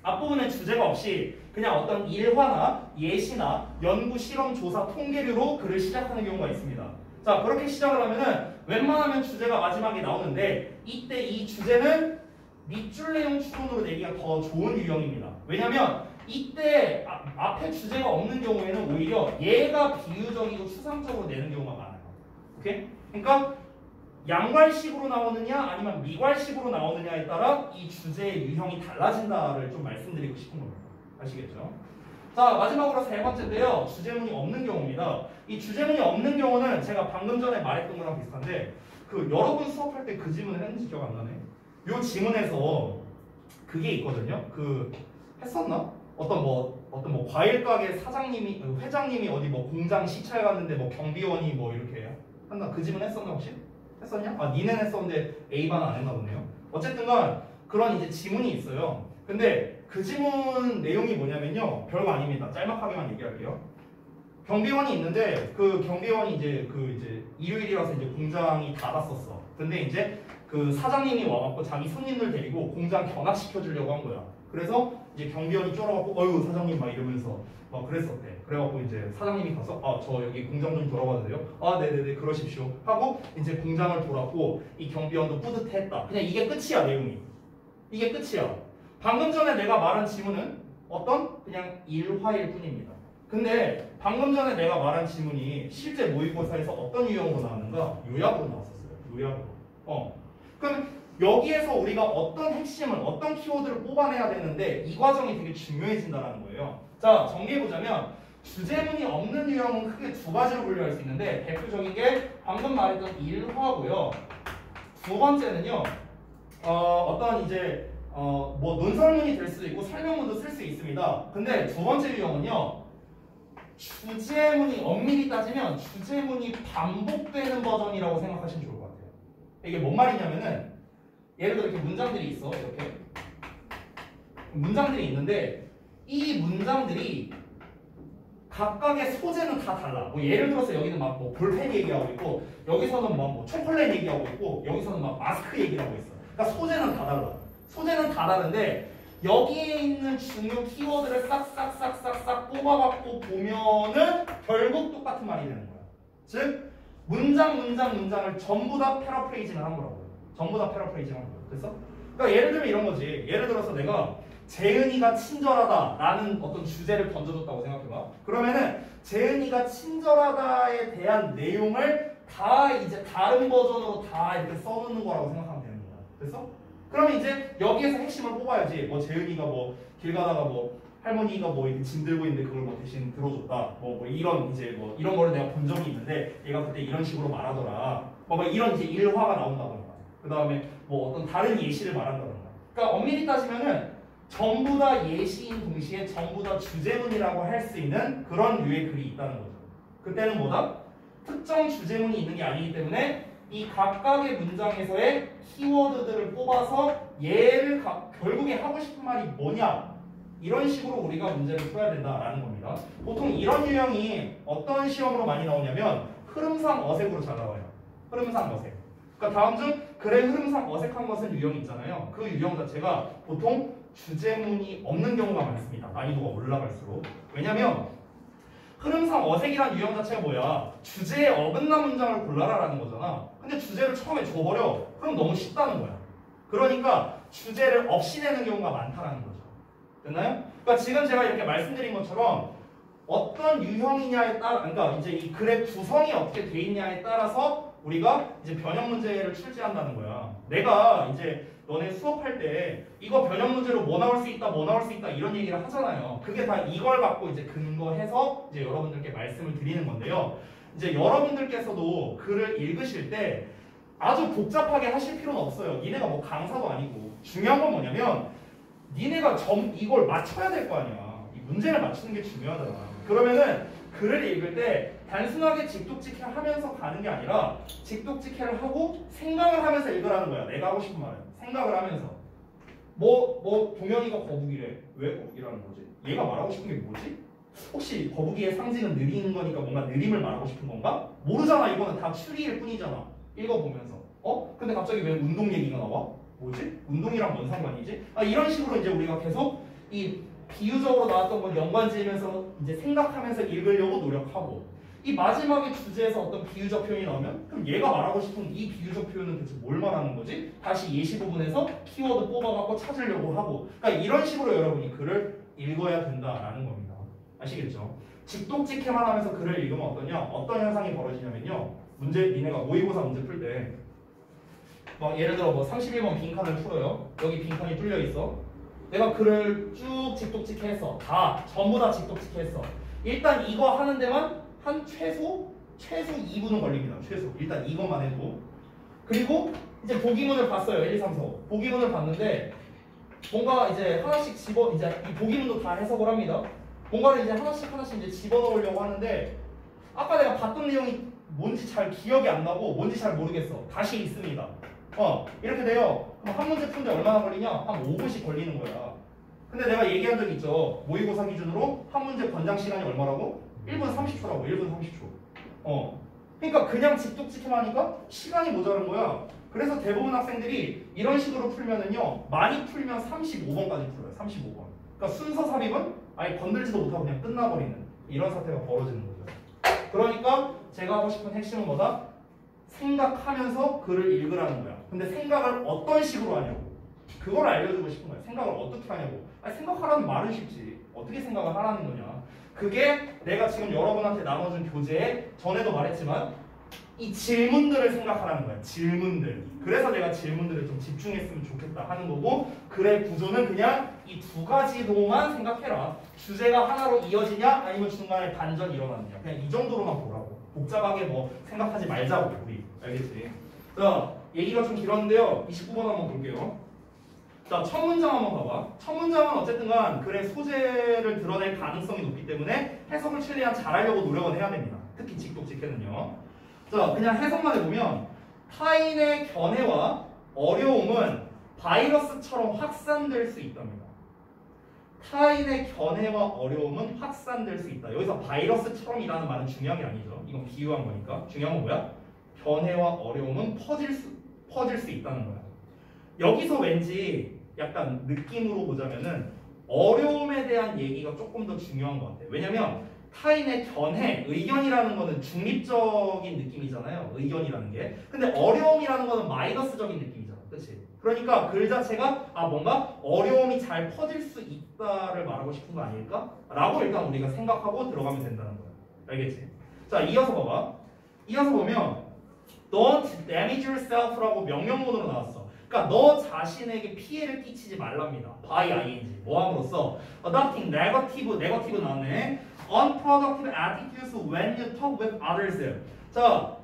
앞부분에 주제가 없이 그냥 어떤 일화나 예시나 연구, 실험, 조사, 통계류로 글을 시작하는 경우가 있습니다. 자, 그렇게 시작을 하면은 웬만하면 주제가 마지막에 나오는데 이때 이 주제는 밑줄 내용 추론으로 내기가 더 좋은 유형입니다. 왜냐면 이때 앞에 주제가 없는 경우에는 오히려 얘가 비유적이고 추상적으로 내는 경우가 많아요. 오케이? 그러니까 양괄식으로 나오느냐 아니면 미괄식으로 나오느냐에 따라 이 주제의 유형이 달라진다를 좀 말씀드리고 싶은 겁니다. 아시겠죠? 자, 마지막으로 세 번째인데요. 주제문이 없는 경우입니다. 이 주제문이 없는 경우는 제가 방금 전에 말했던 거랑 비슷한데 그 여러분 수업할 때 그 지문을 했는지 기억 안 나네. 요 지문에서 그게 있거든요. 그 했었나? 어떤 뭐 과일 가게 사장님이 회장님이 어디 뭐 공장 시찰 갔는데 뭐 경비원이 뭐 이렇게 한다. 그 지문 했었나 혹시? 했었냐? 아, 니는 했었는데 A반 안 했나 보네요. 어쨌든간 그런 이제 지문이 있어요. 근데 그 지문 내용이 뭐냐면요. 별거 아닙니다. 짤막하게만 얘기할게요. 경비원이 있는데 그 경비원이 이제 일요일이라서 이제 공장이 닫았었어. 근데 이제 그 사장님이 와갖고 자기 손님들 데리고 공장 견학시켜 주려고 한 거야. 그래서 이제 경비원이 쫄아갖고 어휴 사장님 막 이러면서 막 그랬었대. 그래갖고 이제 사장님이 가서 아 저 여기 공장 좀 돌아봐도 돼요? 아 네네네 그러십시오 하고 이제 공장을 돌았고 이 경비원도 뿌듯했다. 그냥 이게 끝이야 내용이. 이게 끝이야. 방금 전에 내가 말한 지문은 어떤 그냥 일화일 뿐입니다. 근데 방금 전에 내가 말한 지문이 실제 모의고사에서 어떤 유형으로 나왔는가? 요약으로 나왔었어요. 요약으로. 그럼 여기에서 우리가 어떤 핵심을 어떤 키워드를 뽑아내야 되는데 이 과정이 되게 중요해진다는 거예요. 자, 정리해보자면 주제문이 없는 유형은 크게 두 가지로 분류할 수 있는데 대표적인 게 방금 말했던 일화고요. 두 번째는요. 어떤 이제 뭐 논설문이 될 수도 있고 설명문도 쓸 수 있습니다. 근데 두 번째 유형은요. 주제문이 엄밀히 따지면 주제문이 반복되는 버전이라고 생각하시면 좋을 것 같아요. 이게 뭔 말이냐면은 예를 들어 이렇게 문장들이 있어. 이렇게 문장들이 있는데 이 문장들이 각각의 소재는 다 달라. 뭐 예를 들어서 여기는 막 뭐 볼펜 얘기하고 있고 여기서는 막 뭐 초콜릿 얘기하고 있고 여기서는 막 마스크 얘기를 하고 있어. 그러니까 소재는 다 달라. 소재는 다 다른데 여기에 있는 중요 키워드를 싹싹싹싹싹 뽑아갖고 보면은 결국 똑같은 말이 되는 거야. 즉 문장을 전부 다 패러프레이징을 한 거라고요. 전부 다 패러프레이징 한 거예요. 그래서 그러니까 예를 들면 이런 거지. 예를 들어서 내가 재은이가 친절하다라는 어떤 주제를 던져줬다고 생각해봐. 그러면은 재은이가 친절하다에 대한 내용을 다 이제 다른 버전으로 다 이렇게 써놓는 거라고 생각하면 되는 거야. 그래서 그러면 이제 여기에서 핵심을 뽑아야지. 뭐 재은이가 뭐 길 가다가 뭐 할머니가 뭐 이렇게 짐 들고 있는데 그걸 뭐 대신 들어줬다. 뭐 이런 이제 뭐 이런 거를 내가 본 적이 있는데 얘가 그때 이런 식으로 말하더라. 뭐 이런 이제 일화가 나온다던가. 그 다음에 뭐 어떤 다른 예시를 말한다던가. 그러니까 엄밀히 따지면은 전부 다 예시인 동시에 전부 다 주제문이라고 할 수 있는 그런 류의 글이 있다는 거죠. 그때는 뭐다? 특정 주제문이 있는 게 아니기 때문에 이 각각의 문장에서의 키워드들을 뽑아서 얘를 결국에 하고 싶은 말이 뭐냐 이런 식으로 우리가 문제를 풀어야 된다라는 겁니다. 보통 이런 유형이 어떤 시험으로 많이 나오냐면 흐름상 어색으로 잘 나와요. 흐름상 어색. 그러니까 다음 중 글의 흐름상 어색한 것은 유형이 있잖아요. 그 유형 자체가 보통 주제문이 없는 경우가 많습니다. 난이도가 올라갈수록. 왜냐면 흐름상 어색이란 유형 자체가 뭐야? 주제에 어긋난 문장을 골라라라는 거잖아. 근데 주제를 처음에 줘버려. 그럼 너무 쉽다는 거야. 그러니까 주제를 없이 내는 경우가 많다는 거죠. 됐나요? 그러니까 지금 제가 이렇게 말씀드린 것처럼 어떤 유형이냐에 따라, 그러니까 이제 이 글의 구성이 어떻게 돼 있냐에 따라서 우리가 이제 변형 문제를 출제한다는 거야. 내가 이제 너네 수업할 때 이거 변형 문제로 뭐 나올 수 있다, 뭐 나올 수 있다 이런 얘기를 하잖아요. 그게 다 이걸 갖고 이제 근거해서 이제 여러분들께 말씀을 드리는 건데요. 이제 여러분들께서도 글을 읽으실 때 아주 복잡하게 하실 필요는 없어요. 니네가 뭐 강사도 아니고. 중요한 건 뭐냐면 니네가 이걸 맞춰야 될 거 아니야. 이 문제를 맞추는 게 중요하잖아. 그러면은 글을 읽을 때 단순하게 직독직해 하면서 가는 게 아니라 직독직해를 하고 생각을 하면서 읽으라는 거야. 내가 하고 싶은 말은 생각을 하면서 동현이가 거북이래. 왜 거북이라는 거지? 얘가 말하고 싶은 게 뭐지? 혹시 거북이의 상징은 느린 거니까 뭔가 느림을 말하고 싶은 건가? 모르잖아. 이거는 다 추리일 뿐이잖아. 읽어보면서 근데 갑자기 왜 운동 얘기가 나와? 뭐지? 운동이랑 뭔 상관이지? 이런 식으로 이제 우리가 계속 이 비유적으로 나왔던 걸 연관 지으면서 이제 생각하면서 읽으려고 노력하고 이 마지막에 주제에서 어떤 비유적 표현이 나오면 그럼 얘가 말하고 싶은 이 비유적 표현은 대체 뭘 말하는 거지? 다시 예시 부분에서 키워드 뽑아갖고 찾으려고 하고 그러니까 이런 식으로 여러분이 글을 읽어야 된다라는 겁니다. 아시겠죠? 직독직해만 하면서 글을 읽으면 어떤 현상이 벌어지냐면요. 니네가 모의고사 문제 풀 때 막 예를 들어 31번 빈칸을 풀어요. 여기 빈칸이 뚫려 있어. 내가 글을 쭉 직독직해했어. 전부 다 직독직해했어. 일단 이거 하는 데만 한 최소 2분은 걸립니다. 최소. 일단 이것만 해도. 그리고 이제 보기문을 봤어요. 1, 2, 3, 4. 보기문을 봤는데 뭔가 이제 하나씩 이제 이 보기문도 다 해석을 합니다. 뭔가를 이제 하나씩 이제 집어넣으려고 하는데 아까 내가 봤던 내용이 뭔지 잘 기억이 안 나고 뭔지 잘 모르겠어. 다시 있습니다. 이렇게 돼요. 그럼 한 문제 푸는데 얼마나 걸리냐? 한 5분씩 걸리는 거야. 근데 내가 얘기한 적 있죠. 모의고사 기준으로 한 문제 권장 시간이 얼마라고? 1분 30초라고. 1분 30초. 그러니까 그냥 직독직해만 하니까 시간이 모자란 거야. 그래서 대부분 학생들이 이런 식으로 풀면은요. 많이 풀면 35번까지 풀어요. 35번. 그러니까 순서 삽입은 아예 건들지도 못하고 그냥 끝나버리는 이런 사태가 벌어지는 거죠. 그러니까 제가 하고 싶은 핵심은 뭐다? 생각하면서 글을 읽으라는 거야. 근데 생각을 어떤 식으로 하냐고. 그걸 알려주고 싶은 거야. 생각을 어떻게 하냐고. 생각하라는 말은 쉽지. 어떻게 생각을 하라는 거냐. 그게 내가 지금 여러분한테 나눠준 교재에 전에도 말했지만 이 질문들을 생각하라는 거야. 질문들. 그래서 내가 질문들을 좀 집중했으면 좋겠다 하는 거고 글의 구조는 그냥 이 두 가지로만 생각해라. 주제가 하나로 이어지냐 아니면 중간에 반전이 일어나느냐. 그냥 이 정도로만 보라고. 복잡하게 생각하지 말자고 우리. 알겠지? 자, 얘기가 좀 길었는데요. 29번 한번 볼게요. 자, 첫 문장 한번 봐봐. 첫 문장은 어쨌든 간 글의 소재를 드러낼 가능성이 높기 때문에 해석을 최대한 잘하려고 노력은 해야 됩니다. 특히 직독직해는요. 자, 그냥 해석만 해보면 타인의 견해와 어려움은 바이러스처럼 확산될 수 있답니다. 타인의 견해와 어려움은 확산될 수 있다. 여기서 바이러스처럼이라는 말은 중요한 게 아니죠. 이건 비유한 거니까. 중요한 건 뭐야? 견해와 어려움은 퍼질 수 있다는 거야. 여기서 왠지 약간 느낌으로 보자면은 어려움에 대한 얘기가 조금 더 중요한 것 같아요. 왜냐면 타인의 견해, 의견이라는 거는 중립적인 느낌이잖아요. 의견이라는 게. 근데 어려움이라는 거는 마이너스적인 느낌이잖아. 그치? 그러니까 글 자체가 뭔가 어려움이 잘 퍼질 수 있다를 말하고 싶은 거 아닐까? 라고 일단 우리가 생각하고 들어가면 된다는 거야. 알겠지? 자, 이어서 봐봐. 이어서 보면 Don't damage yourself라고 명령문으로 나왔어. 그러니까 너 자신에게 피해를 끼치지 말랍니다. by ing. 뭐 함으로써 adopting negative 나왔네. unproductive attitudes when you talk with others. 자,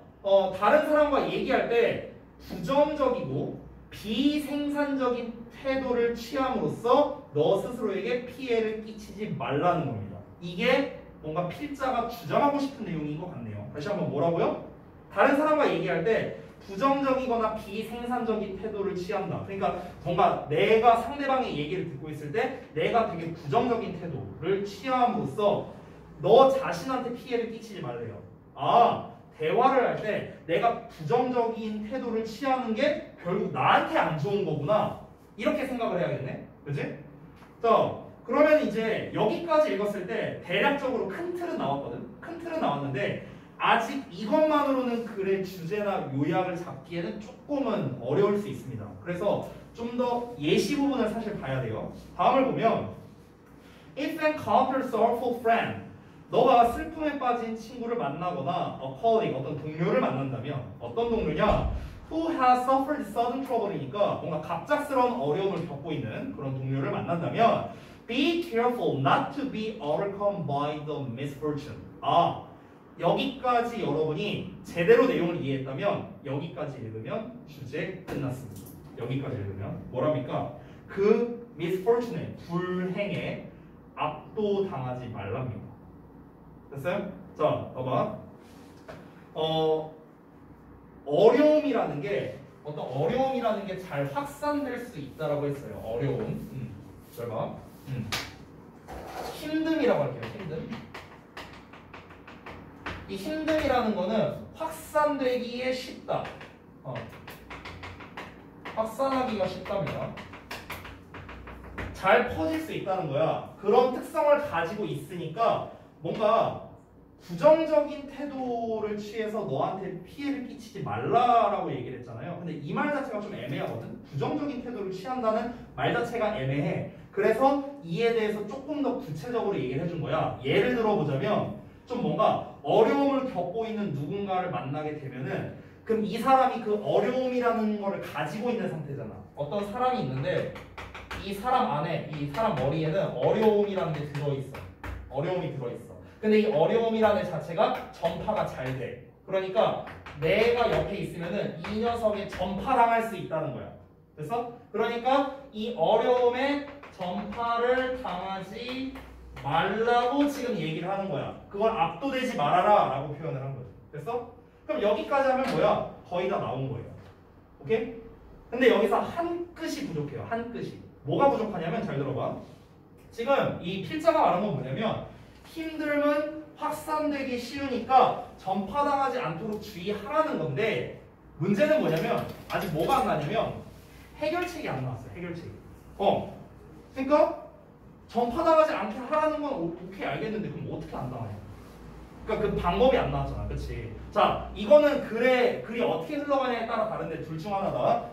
다른 사람과 얘기할 때 부정적이고 비생산적인 태도를 취함으로써 너 스스로에게 피해를 끼치지 말라는 겁니다. 이게 뭔가 필자가 주장하고 싶은 내용인 것 같네요. 다시 한번 뭐라고요? 다른 사람과 얘기할 때 부정적이거나 비생산적인 태도를 취한다. 그러니까 뭔가 내가 상대방의 얘기를 듣고 있을 때 내가 되게 부정적인 태도를 취함으로써 너 자신한테 피해를 끼치지 말래요. 대화를 할 때 내가 부정적인 태도를 취하는 게 결국 나한테 안 좋은 거구나. 이렇게 생각을 해야겠네. 그치? 자, 그러면 이제 여기까지 읽었을 때 대략적으로 큰 틀은 나왔거든. 큰 틀은 나왔는데 아직 이것만으로는 글의 주제나 요약을 잡기에는 조금은 어려울 수 있습니다. 그래서 좀 더 예시 부분을 사실 봐야 돼요. 다음을 보면 If encounter sorrowful friend 너가 슬픔에 빠진 친구를 만나거나 colleague, 어떤 동료를 만난다면 어떤 동료냐? Who has suffered sudden trouble이니까 뭔가 갑작스러운 어려움을 겪고 있는 그런 동료를 만난다면 Be careful not to be overcome by the misfortune. 여기까지 여러분이 제대로 내용을 이해했다면 여기까지 읽으면 주제 끝났습니다. 여기까지 읽으면 뭐랍니까? 그 misfortune에 불행에 압도당하지 말랍니다. 됐어요? 자, 봐봐. 어려움이라는 게 어떤 어려움이라는 게 잘 확산될 수 있다라고 했어요. 어려움. 잘 봐. 힘듦이라고 할게요. 힘듦. 이 힘듦이라는 거는 확산되기에 쉽다. 확산하기가 쉽답니다. 잘 퍼질 수 있다는 거야. 그런 특성을 가지고 있으니까 뭔가 부정적인 태도를 취해서 너한테 피해를 끼치지 말라라고 얘기를 했잖아요. 근데 이 말 자체가 좀 애매하거든. 부정적인 태도를 취한다는 말 자체가 애매해. 그래서 이에 대해서 조금 더 구체적으로 얘기를 해준 거야. 예를 들어보자면 좀 뭔가 어려움을 겪고 있는 누군가를 만나게 되면은 그럼 이 사람이 그 어려움이라는 거를 가지고 있는 상태잖아. 어떤 사람이 있는데 이 사람 안에, 이 사람 머리에는 어려움이라는 게 들어있어. 어려움이 들어있어. 근데 이 어려움이라는 자체가 전파가 잘 돼. 그러니까 내가 옆에 있으면은 이 녀석에 전파당할 수 있다는 거야. 됐어? 그러니까 이 어려움에 전파를 당하지 말라고 지금 얘기를 하는 거야. 그걸 압도되지 말아라 라고 표현을 한 거죠. 됐어? 그럼 여기까지 하면 뭐야? 거의 다 나온 거예요. 오케이? 근데 여기서 한 끗이 부족해요. 한 끗이. 뭐가 부족하냐면 잘 들어봐. 지금 이 필자가 말한 건 뭐냐면 힘듦은 확산되기 쉬우니까 전파당하지 않도록 주의하라는 건데 문제는 뭐냐면 아직 뭐가 안 나냐면 해결책이 안 나왔어요. 해결책이. 그러니까 전파당하지 않게 하라는 건 오케이 알겠는데 그럼 어떻게 안 나와요? 그러니까 그 방법이 안 나왔잖아. 그치? 자, 이거는 글이 어떻게 흘러가냐에 따라 다른데 둘 중 하나다.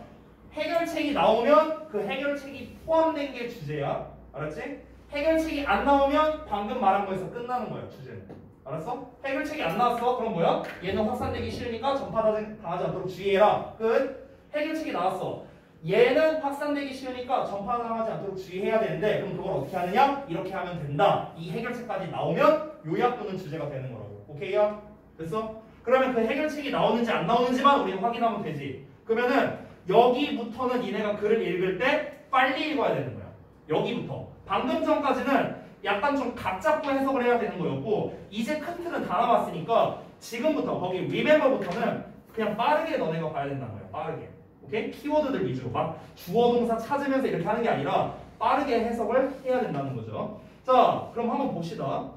해결책이 나오면 그 해결책이 포함된 게 주제야. 알았지? 해결책이 안 나오면 방금 말한 거에서 끝나는 거야. 주제는. 알았어? 해결책이 안 나왔어. 그럼 뭐야? 얘는 확산되기 싫으니까 전파당하지 않도록 주의해라. 끝. 해결책이 나왔어. 얘는 확산되기 쉬우니까 전파당하지 않도록 주의해야 되는데 그럼 그걸 어떻게 하느냐? 이렇게 하면 된다. 이 해결책까지 나오면 요약 또는 주제가 되는 거라고. 오케이야? 됐어? 그러면 그 해결책이 나오는지 안 나오는지만 우리는 확인하면 되지. 그러면은 여기부터는 니네가 글을 읽을 때 빨리 읽어야 되는 거야. 여기부터. 방금 전까지는 약간 좀 각 잡고 해석을 해야 되는 거였고 이제 큰 틀은 다 남았으니까 지금부터 거기 remember부터는 그냥 빠르게 너네가 봐야 된다는 거야. 빠르게. 오케이? 키워드들 위주로 막 주어 동사 찾으면서 이렇게 하는 게 아니라 빠르게 해석을 해야 된다는 거죠. 자, 그럼 한번 봅시다.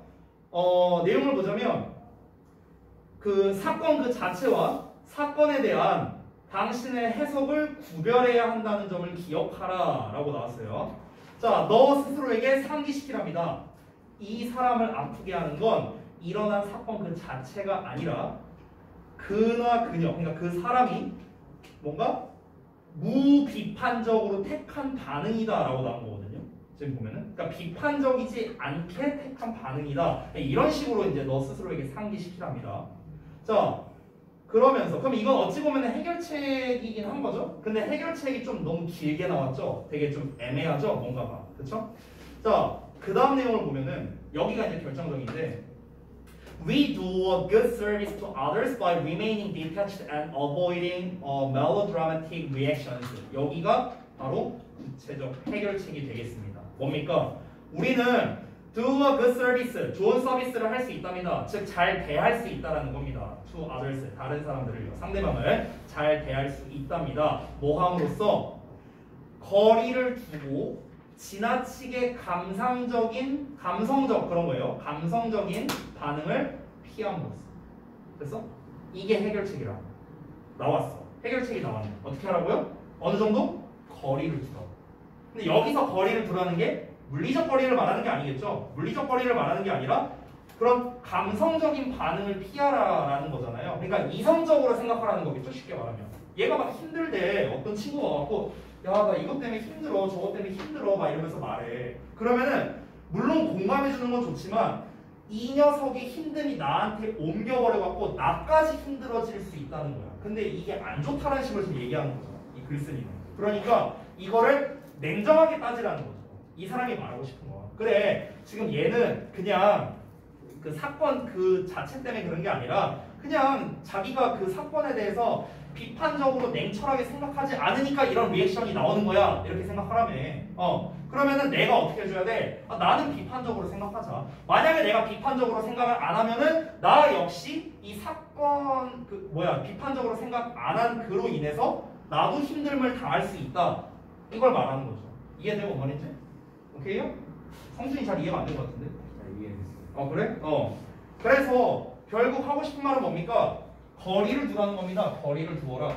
내용을 보자면 그 사건 그 자체와 사건에 대한 당신의 해석을 구별해야 한다는 점을 기억하라 라고 나왔어요. 자, 너 스스로에게 상기시키랍니다. 이 사람을 아프게 하는 건 일어난 사건 그 자체가 아니라 그나 그녀, 그러니까 그 사람이 뭔가 무비판적으로 택한 반응이다 라고 나온 거거든요. 지금 보면은. 그러니까 비판적이지 않게 택한 반응이다. 이런 식으로 이제 너 스스로에게 상기시키랍니다. 자, 그러면서 그럼 이건 어찌 보면 해결책이긴 한 거죠. 근데 해결책이 좀 너무 길게 나왔죠. 되게 좀 애매하죠. 뭔가가. 그렇죠? 자, 그 다음 내용을 보면은 여기가 이제 결정적인데 We do a good service to others by remaining detached and avoiding melodramatic reactions. 여기가 바로 구체적 해결책이 되겠습니다. 뭡니까? 우리는 do a good service, 좋은 서비스를 할 수 있답니다. 즉, 잘 대할 수 있다는 겁니다. to others, 다른 사람들을요. 상대방을 잘 대할 수 있답니다. 뭐 함으로써? 거리를 두고 지나치게 감성적 그런 거예요. 감성적인 반응을 피함으로써. 됐어? 이게 해결책이라. 나왔어. 해결책이 나왔네. 어떻게 하라고요? 어느 정도? 거리를 두라고. 근데 여기서 거리를 두라는 게 물리적 거리를 말하는 게 아니겠죠? 물리적 거리를 말하는 게 아니라 그런 감성적인 반응을 피하라라는 거잖아요. 그러니까 이성적으로 생각하라는 거겠죠? 쉽게 말하면. 얘가 막 힘들대. 어떤 친구가 와갖고 야, 나 이것 때문에 힘들어. 저것 때문에 힘들어. 막 이러면서 말해. 그러면은 물론 공감해주는 건 좋지만 이 녀석의 힘듦이 나한테 옮겨버려갖고 나까지 힘들어질 수 있다는 거야. 근데 이게 안 좋다는 식으로 지금 얘기하는 거잖아. 이 글쓰기는. 그러니까 이거를 냉정하게 따지라는 거죠. 이 사람이 말하고 싶은 거. 그래, 지금 얘는 그냥 그 사건 그 자체 때문에 그런 게 아니라 그냥 자기가 그 사건에 대해서 비판적으로 냉철하게 생각하지 않으니까 이런 리액션이 나오는 거야. 이렇게 생각하라며. 그러면은 내가 어떻게 해줘야 돼? 나는 비판적으로 생각하자. 만약에 내가 비판적으로 생각을 안 하면은 나 역시 이 사건 비판적으로 생각 안 한 그로 인해서 나도 힘듦을 당할 수 있다. 이걸 말하는 거죠. 이해되고 뭔 말인지? 오케이요? 성준이 잘 이해가 안 된 것 같은데? 잘 이해했어요. 그래? 그래서 결국 하고 싶은 말은 뭡니까? 거리를 두라는 겁니다. 거리를 두어라.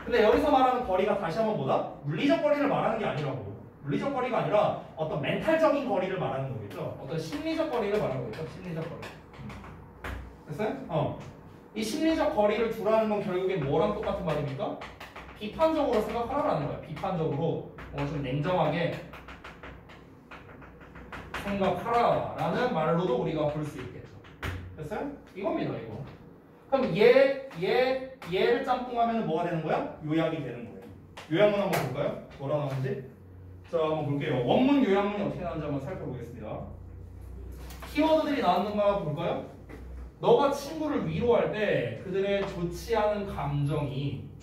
근데 여기서 말하는 거리가 다시 한번 뭐다? 물리적 거리를 말하는 게 아니라고. 물리적 거리가 아니라 어떤 멘탈적인 거리를 말하는 거겠죠. 어떤 심리적 거리를 말하는 거겠죠. 심리적 거리. 됐어요? 이 심리적 거리를 두라는 건 결국엔 뭐랑 똑같은 말입니까? 비판적으로 생각하라는 거야. 비판적으로 좀 냉정하게 생각하라라는 말로도 우리가 볼 수 있겠죠. 됐어요? 이겁니다, 이거. 그럼 얘를 짬뽕하면 뭐가 되는 거야? 요약이 되는 거예요. 요약문 한번 볼까요? 뭐라 나오는지? 자, 한번 볼게요. 원문 요약문이 어떻게 나오는지 한번 살펴보겠습니다. 키워드들이 나왔는가 볼까요? 너가 친구를 위로할 때 그들의 좋지 않은 감정이니까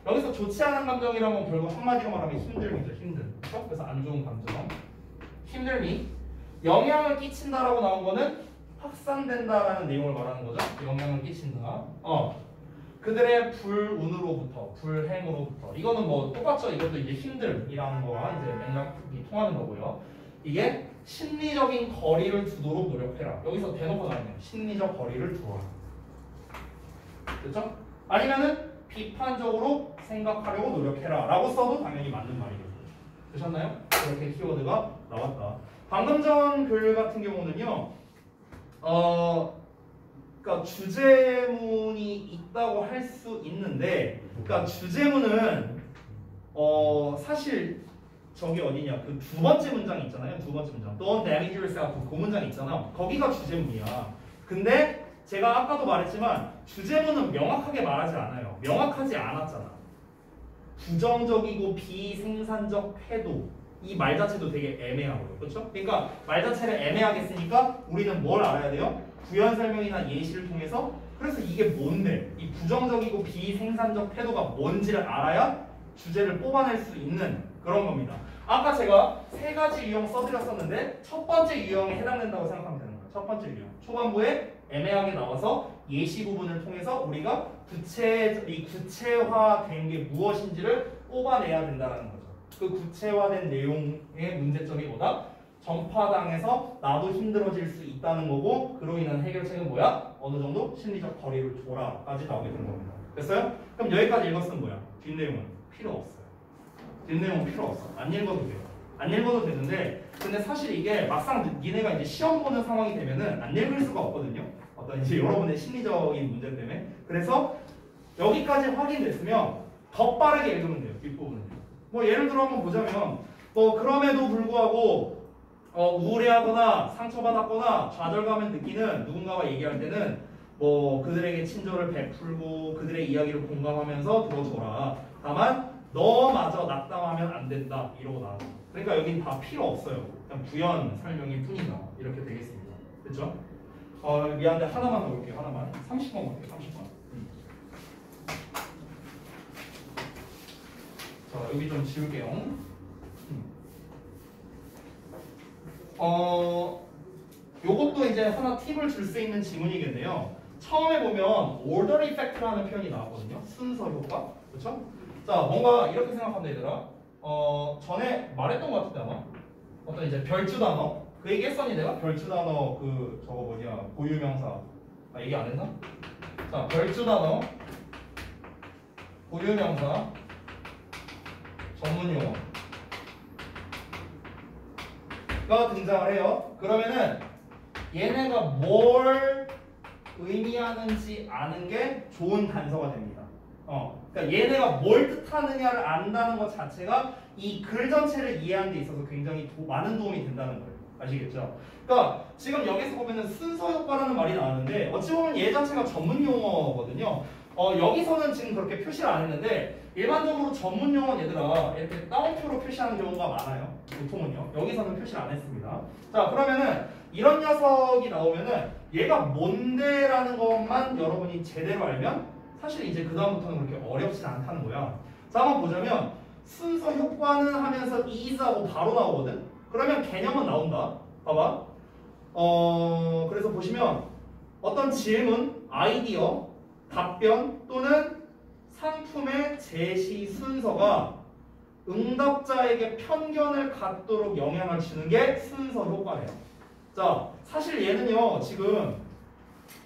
여기서 좋지 않은 감정이라면 결국 한마디로 말하면 힘듦이죠. 힘듦. 그렇죠? 그래서 안 좋은 감정. 힘듦이 영향을 끼친다라고 나온 거는 확산된다라는 내용을 말하는 거죠. 영향을 끼친다. 그들의 불운으로부터, 불행으로부터. 이거는 뭐 똑같죠. 이것도 이제 힘듦이라는 거와 이제 맥락이 통하는 거고요. 이게 심리적인 거리를 두도록 노력해라. 여기서 대놓고 나오네요. 심리적 거리를 두어라. 됐죠? 아니면은 비판적으로 생각하려고 노력해라 라고 써도 당연히 맞는 말이겠죠. 되셨나요? 이렇게 키워드가 나왔다. 방금 전 글 같은 경우는요. 그러니까 주제문이 있다고 할 수 있는데, 그러니까 주제문은 사실 저기 어디냐 그 두 번째 문장 있잖아요. 두 번째 문장. Don't damage yourself. 그 문장 있잖아. 거기가 주제문이야. 근데 제가 아까도 말했지만 주제문은 명확하게 말하지 않아요. 명확하지 않았잖아. 부정적이고 비생산적 태도. 이 말 자체도 되게 애매하고요. 그렇죠? 그러니까 말 자체를 애매하게 쓰니까 우리는 뭘 알아야 돼요? 부연 설명이나 예시를 통해서 그래서 이게 뭔데? 이 부정적이고 비생산적 태도가 뭔지를 알아야 주제를 뽑아낼 수 있는 그런 겁니다. 아까 제가 세 가지 유형 써드렸었는데 첫 번째 유형에 해당된다고 생각하면 되는 거예요. 첫 번째 유형. 초반부에 애매하게 나와서 예시 부분을 통해서 우리가 구체화된 게 무엇인지를 뽑아내야 된다는 거죠. 그 구체화된 내용의 문제점이 뭐다? 전파당해서 나도 힘들어질 수 있다는 거고 그로 인한 해결책은 뭐야? 어느 정도 심리적 거리를 둬라까지 나오게 된 겁니다. 됐어요? 그럼 여기까지 읽었으면 뭐야? 뒷내용은 필요 없어요. 뒷내용은 필요 없어. 안 읽어도 돼요. 안 읽어도 되는데 근데 사실 이게 막상 니네가 이제 시험 보는 상황이 되면은 안 읽을 수가 없거든요. 어떤 이제 여러분의 심리적인 문제 때문에. 그래서 여기까지 확인됐으면 더 빠르게 읽으면 돼요. 뒷부분은. 뭐 예를 들어 한번 보자면 뭐 그럼에도 불구하고 우울해하거나 상처받았거나 좌절감을 느끼는 누군가가 얘기할 때는 뭐 그들에게 친절을 베풀고 그들의 이야기를 공감하면서 들어줘라. 다만 너마저 낙담하면 안 된다. 이러고 나와. 그러니까 여긴 다 필요 없어요. 그냥 부연 설명일 뿐이다. 이렇게 되겠습니다. 그렇죠? 미안한데 하나만 더 볼게요. 하나만. 30번 볼게요. 30번. 자, 여기 좀 지울게요. 요것도 이제 하나 팁을 줄 수 있는 지문이겠네요. 처음에 보면 order effect라는 표현이 나왔거든요. 순서 효과. 그렇죠? 자, 뭔가 이렇게 생각하면 되더라. 전에 말했던 것 같은데 아마 어떤 이제 별주 단어 그 얘기 했었니 내가? 별주 단어 그 저거 뭐냐 고유명사 얘기 안 했나? 자, 별주 단어 고유명사 전문용어가 등장을 해요. 그러면은 얘네가 뭘 의미하는지 아는 게 좋은 단서가 됩니다. 그러니까 얘네가 뭘 뜻하느냐를 안다는 것 자체가 이 글 전체를 이해하는 데 있어서 굉장히 많은 도움이 된다는 거예요. 아시겠죠? 그러니까 지금 여기서 보면은 순서 효과라는 말이 나왔는데 어찌 보면 얘 자체가 전문 용어거든요. 여기서는 지금 그렇게 표시를 안 했는데 일반적으로 전문 용어 얘들아 이렇게 따옴표로 표시하는 경우가 많아요. 보통은요. 여기서는 표시를 안 했습니다. 자, 그러면은 이런 녀석이 나오면은 얘가 뭔데라는 것만 여러분이 제대로 알면 사실 이제 그 다음부터는 그렇게 어렵진 않다는 거야. 자, 한번 보자면 순서 효과는 하면서 is하고 바로 나오거든. 그러면 개념은 나온다. 봐봐. 그래서 보시면 어떤 질문, 아이디어, 답변 또는 상품의 제시 순서가 응답자에게 편견을 갖도록 영향을 주는 게 순서 효과래요. 자, 사실 얘는요 지금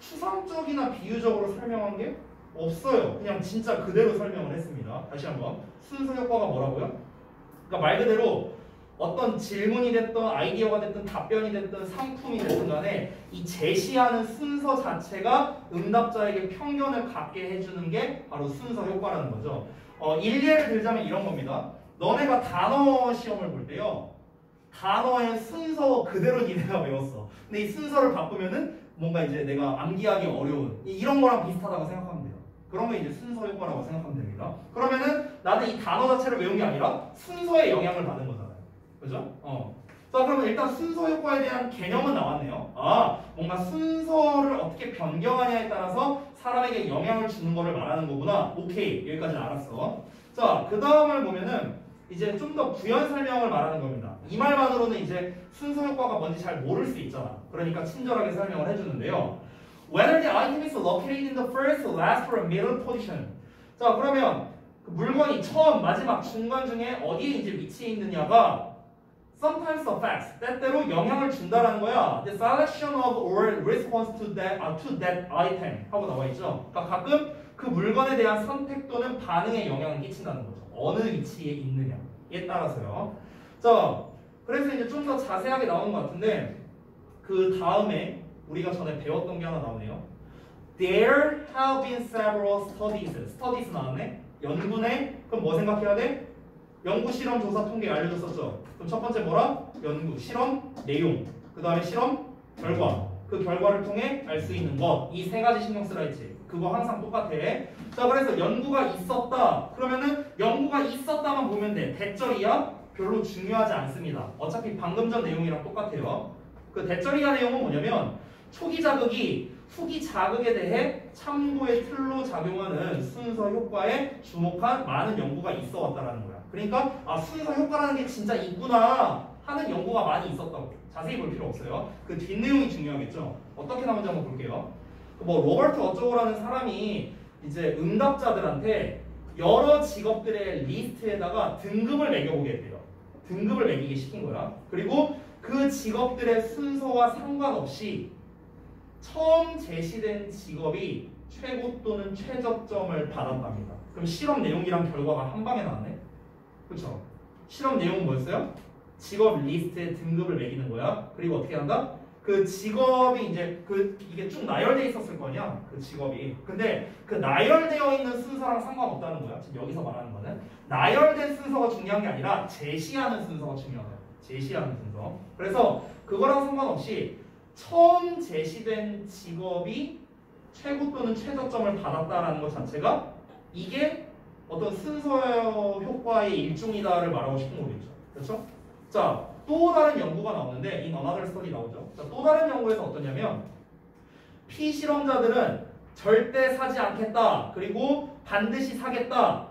추상적이나 비유적으로 설명한 게 없어요. 그냥 진짜 그대로 설명을 했습니다. 다시 한번 순서 효과가 뭐라고요? 그러니까 말 그대로 어떤 질문이 됐든 아이디어가 됐든 답변이 됐든 상품이 됐든 간에 이 제시하는 순서 자체가 응답자에게 편견을 갖게 해주는 게 바로 순서 효과라는 거죠. 일례를 들자면 이런 겁니다. 너네가 단어 시험을 볼 때요. 단어의 순서 그대로 니네가 외웠어. 근데 이 순서를 바꾸면은 뭔가 이제 내가 암기하기 어려운 이런 거랑 비슷하다고 생각하면 돼요. 그런 게 이제 순서 효과라고 생각하면 됩니다. 그러면은 나는 이 단어 자체를 외운 게 아니라 순서에 영향을 받은 거잖아요. 그죠? 자, 그러면 일단 순서 효과에 대한 개념은 나왔네요. 아, 뭔가 순서를 어떻게 변경하냐에 따라서 사람에게 영향을 주는 거를 말하는 거구나. 오케이, 여기까지는 알았어. 자, 그 다음을 보면은 이제 좀 더 부연 설명을 말하는 겁니다. 이 말만으로는 이제 순서 효과가 뭔지 잘 모를 수 있잖아. 그러니까 친절하게 설명을 해주는데요. Whether the item is located in the first, last, or middle position. 자, 그러면 그 물건이 처음, 마지막, 중간 중에 어디에 이제 위치해 있느냐가 sometimes affects, 때때로 영향을 준다라는 거야. The selection of or response to that item 하고 나와 있죠. 그러니까 가끔 그 물건에 대한 선택 또는 반응에 영향을 끼친다는 거죠. 어느 위치에 있느냐에 따라서요. 자, 그래서 이제 좀 더 자세하게 나온 것 같은데 그 다음에 우리가 전에 배웠던 게 하나 나오네요. There have been several studies. studies 나왔네. 연구네. 그럼 뭐 생각해야 돼? 연구, 실험, 조사, 통계 알려줬었죠. 그럼 첫 번째 뭐라? 연구, 실험, 내용. 그 다음에 실험, 결과. 그 결과를 통해 알 수 있는 것. 이 세 가지 신경 쓰라 했지. 그거 항상 똑같아. 자, 그래서 연구가 있었다. 그러면은 연구가 있었다만 보면 돼. 대절이야? 별로 중요하지 않습니다. 어차피 방금 전 내용이랑 똑같아요. 그 대절이야 내용은 뭐냐면 초기 자극이 후기 자극에 대해 참고의 틀로 작용하는 순서 효과에 주목한 많은 연구가 있어 왔다라는 거야. 그러니까 아, 순서 효과라는 게 진짜 있구나 하는 연구가 많이 있었다고. 자세히 볼 필요 없어요. 그 뒷내용이 중요하겠죠. 어떻게 나오는지 한번 볼게요. 뭐 로버트 어쩌고라는 사람이 이제 응답자들한테 여러 직업들의 리스트에다가 등급을 매겨보게 했대요. 등급을 매기게 시킨 거야. 그리고 그 직업들의 순서와 상관없이 처음 제시된 직업이 최고 또는 최저점을 받았답니다. 그럼 실험 내용이랑 결과가 한 방에 나왔네? 그렇죠? 실험 내용은 뭐였어요? 직업 리스트에 등급을 매기는 거야. 그리고 어떻게 한다? 그 직업이 이제 이게 쭉 나열돼 있었을 거냐? 그 직업이. 근데 그 나열되어 있는 순서랑 상관없다는 거야. 지금 여기서 말하는 거는 나열된 순서가 중요한 게 아니라 제시하는 순서가 중요하다. 제시하는 순서. 그래서 그거랑 상관없이 처음 제시된 직업이 최고 또는 최저점을 받았다라는 것 자체가 이게 어떤 순서 효과의 일종이다를 말하고 싶은 거겠죠. 그렇죠? 자, 또 다른 연구가 나오는데 in another study 나오죠. 자, 또 다른 연구에서 어떠냐면 피실험자들은 절대 사지 않겠다. 그리고 반드시 사겠다.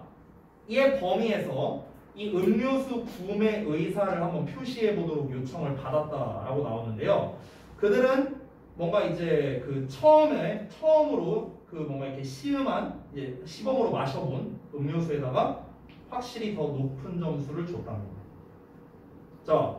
이의 범위에서 이 음료수 구매 의사를 한번 표시해 보도록 요청을 받았다라고 나오는데요. 그들은 뭔가 이제 그 처음으로 그 뭔가 이렇게 시음한 이제 시범으로 마셔본 음료수에다가 확실히 더 높은 점수를 줬답니다. 자,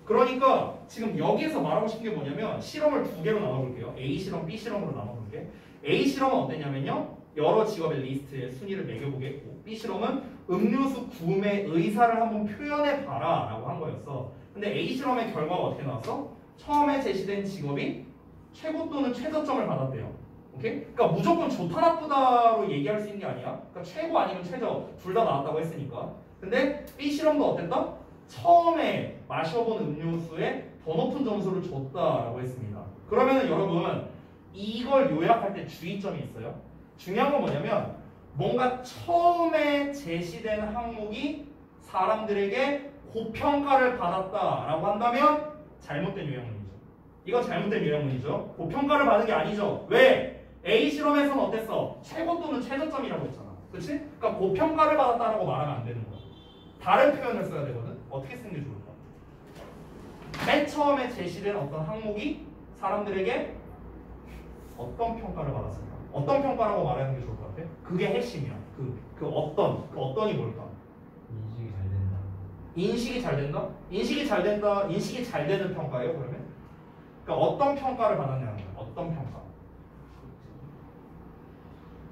그러니까 지금 여기에서 말하고 싶은 게 뭐냐면 실험을 두 개로 나눠볼게요. A 실험, B 실험으로 나눠볼게. A 실험은 어땠냐면요. 여러 직업의 리스트에 순위를 매겨보겠고 B 실험은 음료수 구매 의사를 한번 표현해봐라 라고 한 거였어. 근데 A 실험의 결과가 어떻게 나왔어? 처음에 제시된 직업이 최고 또는 최저점을 받았대요. 오케이? 그러니까 무조건 좋다 나쁘다로 얘기할 수 있는 게 아니야. 그러니까 최고 아니면 최저 둘 다 나왔다고 했으니까. 근데 B 실험도 어땠다? 처음에 마셔본 음료수에 더 높은 점수를 줬다라고 했습니다. 그러면 여러분 이걸 요약할 때 주의점이 있어요. 중요한 건 뭐냐면 뭔가 처음에 제시된 항목이 사람들에게 고평가를 받았다라고 한다면 잘못된 요약문이죠. 이건 잘못된 요약문이죠. 고평가를 받은 게 아니죠. 왜? A 실험에서는 어땠어? 최고 또는 최저점이라고 했잖아. 그치? 그러니까 고평가를 받았다라고 말하면 안 되는 거야. 다른 표현을 써야 되거든. 어떻게 쓰는 게 좋을까? 맨 처음에 제시된 어떤 항목이 사람들에게 어떤 평가를 받았을까? 어떤 평가라고 말하는 게 좋을 것 같아? 그게 핵심이야. 그 어떤이 뭘까? 인식이 잘 된다. 인식이 잘 된다? 인식이 잘 된다. 인식이 잘 되는 평가예요, 그러면? 그러니까 어떤 평가를 받았냐는 거야. 어떤 평가?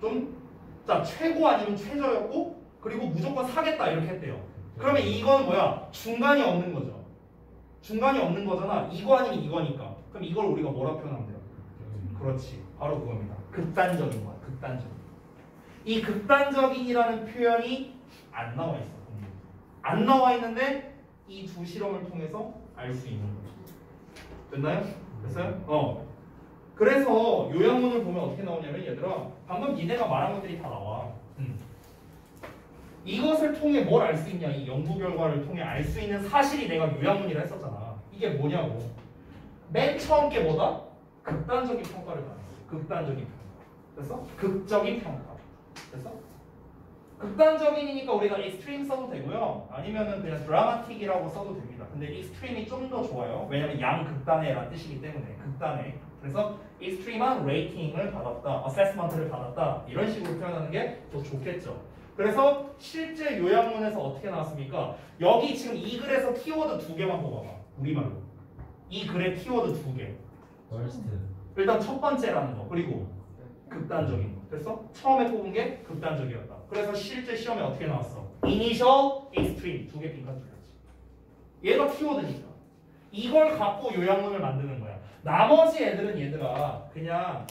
좀 자, 최고 아니면 최저였고 그리고 무조건 사겠다 이렇게 했대요. 그러면 이건 뭐야? 중간이 없는 거죠. 중간이 없는 거잖아. 이거 아니면 이거니까. 그럼 이걸 우리가 뭐라 표현하면 돼요? 그렇지. 바로 그겁니다. 극단적인 거야. 극단적인. 이 극단적인이라는 표현이 안 나와 있어. 안 나와 있는데 이 두 실험을 통해서 알 수 있는 거죠. 됐나요? 됐어요? 그래서 요약문을 보면 어떻게 나오냐면 얘들아 방금 니네가 말한 것들이 다 나와. 이것을 통해 뭘 알 수 있냐? 이 연구 결과를 통해 알 수 있는 사실이 내가 요약문이라 했었잖아. 이게 뭐냐고. 맨 처음 게 뭐다? 극단적인 평가를 받았어. 극단적인 평가. 됐어? 극적인 평가. 됐어? 극단적인이니까 우리가 extreme 써도 되고요. 아니면은 그냥 dramatic이라고 써도 됩니다. 근데 extreme이 좀 더 좋아요. 왜냐면 양극단의라는 뜻이기 때문에 극단의. 그래서 extreme한 레이팅을 받았다, assessment를 받았다 이런 식으로 표현하는 게 더 좋겠죠. 그래서 실제 요약문에서 어떻게 나왔습니까? 여기 지금 이 글에서 키워드 2개만 뽑아봐. 우리말로. 이 글의 키워드 2개. 월스트. 일단 첫 번째라는 거. 그리고 극단적인 거. 됐어? 처음에 뽑은 게 극단적이었다. 그래서 실제 시험에 어떻게 나왔어? Initial, Extreme. 2개 빈칸 줄였지. 얘가 키워드니까. 이걸 갖고 요약문을 만드는 거야. 나머지 애들은 얘들아 그냥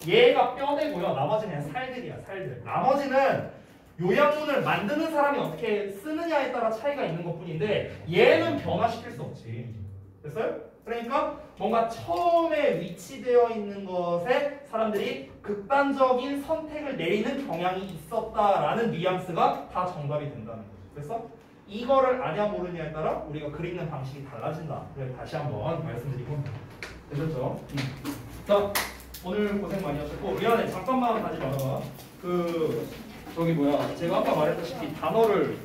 얘가 뼈대고요. 나머지는 그냥 살들이야. 살들. 나머지는 요약문을 만드는 사람이 어떻게 쓰느냐에 따라 차이가 있는 것뿐인데 얘는 변화시킬 수 없지. 됐어요? 그러니까 뭔가 처음에 위치되어 있는 것에 사람들이 극단적인 선택을 내리는 경향이 있었다라는 뉘앙스가 다 정답이 된다는 거죠. 그래서 이거를 아냐 모르냐에 따라 우리가 그리는 방식이 달라진다. 그래서 다시 한번 말씀드리고 되셨죠? 자, 오늘 고생 많이 하셨고 미안해 잠깐만 가지 말아봐. 저기 뭐야 제가 아까 말했다시피 단어를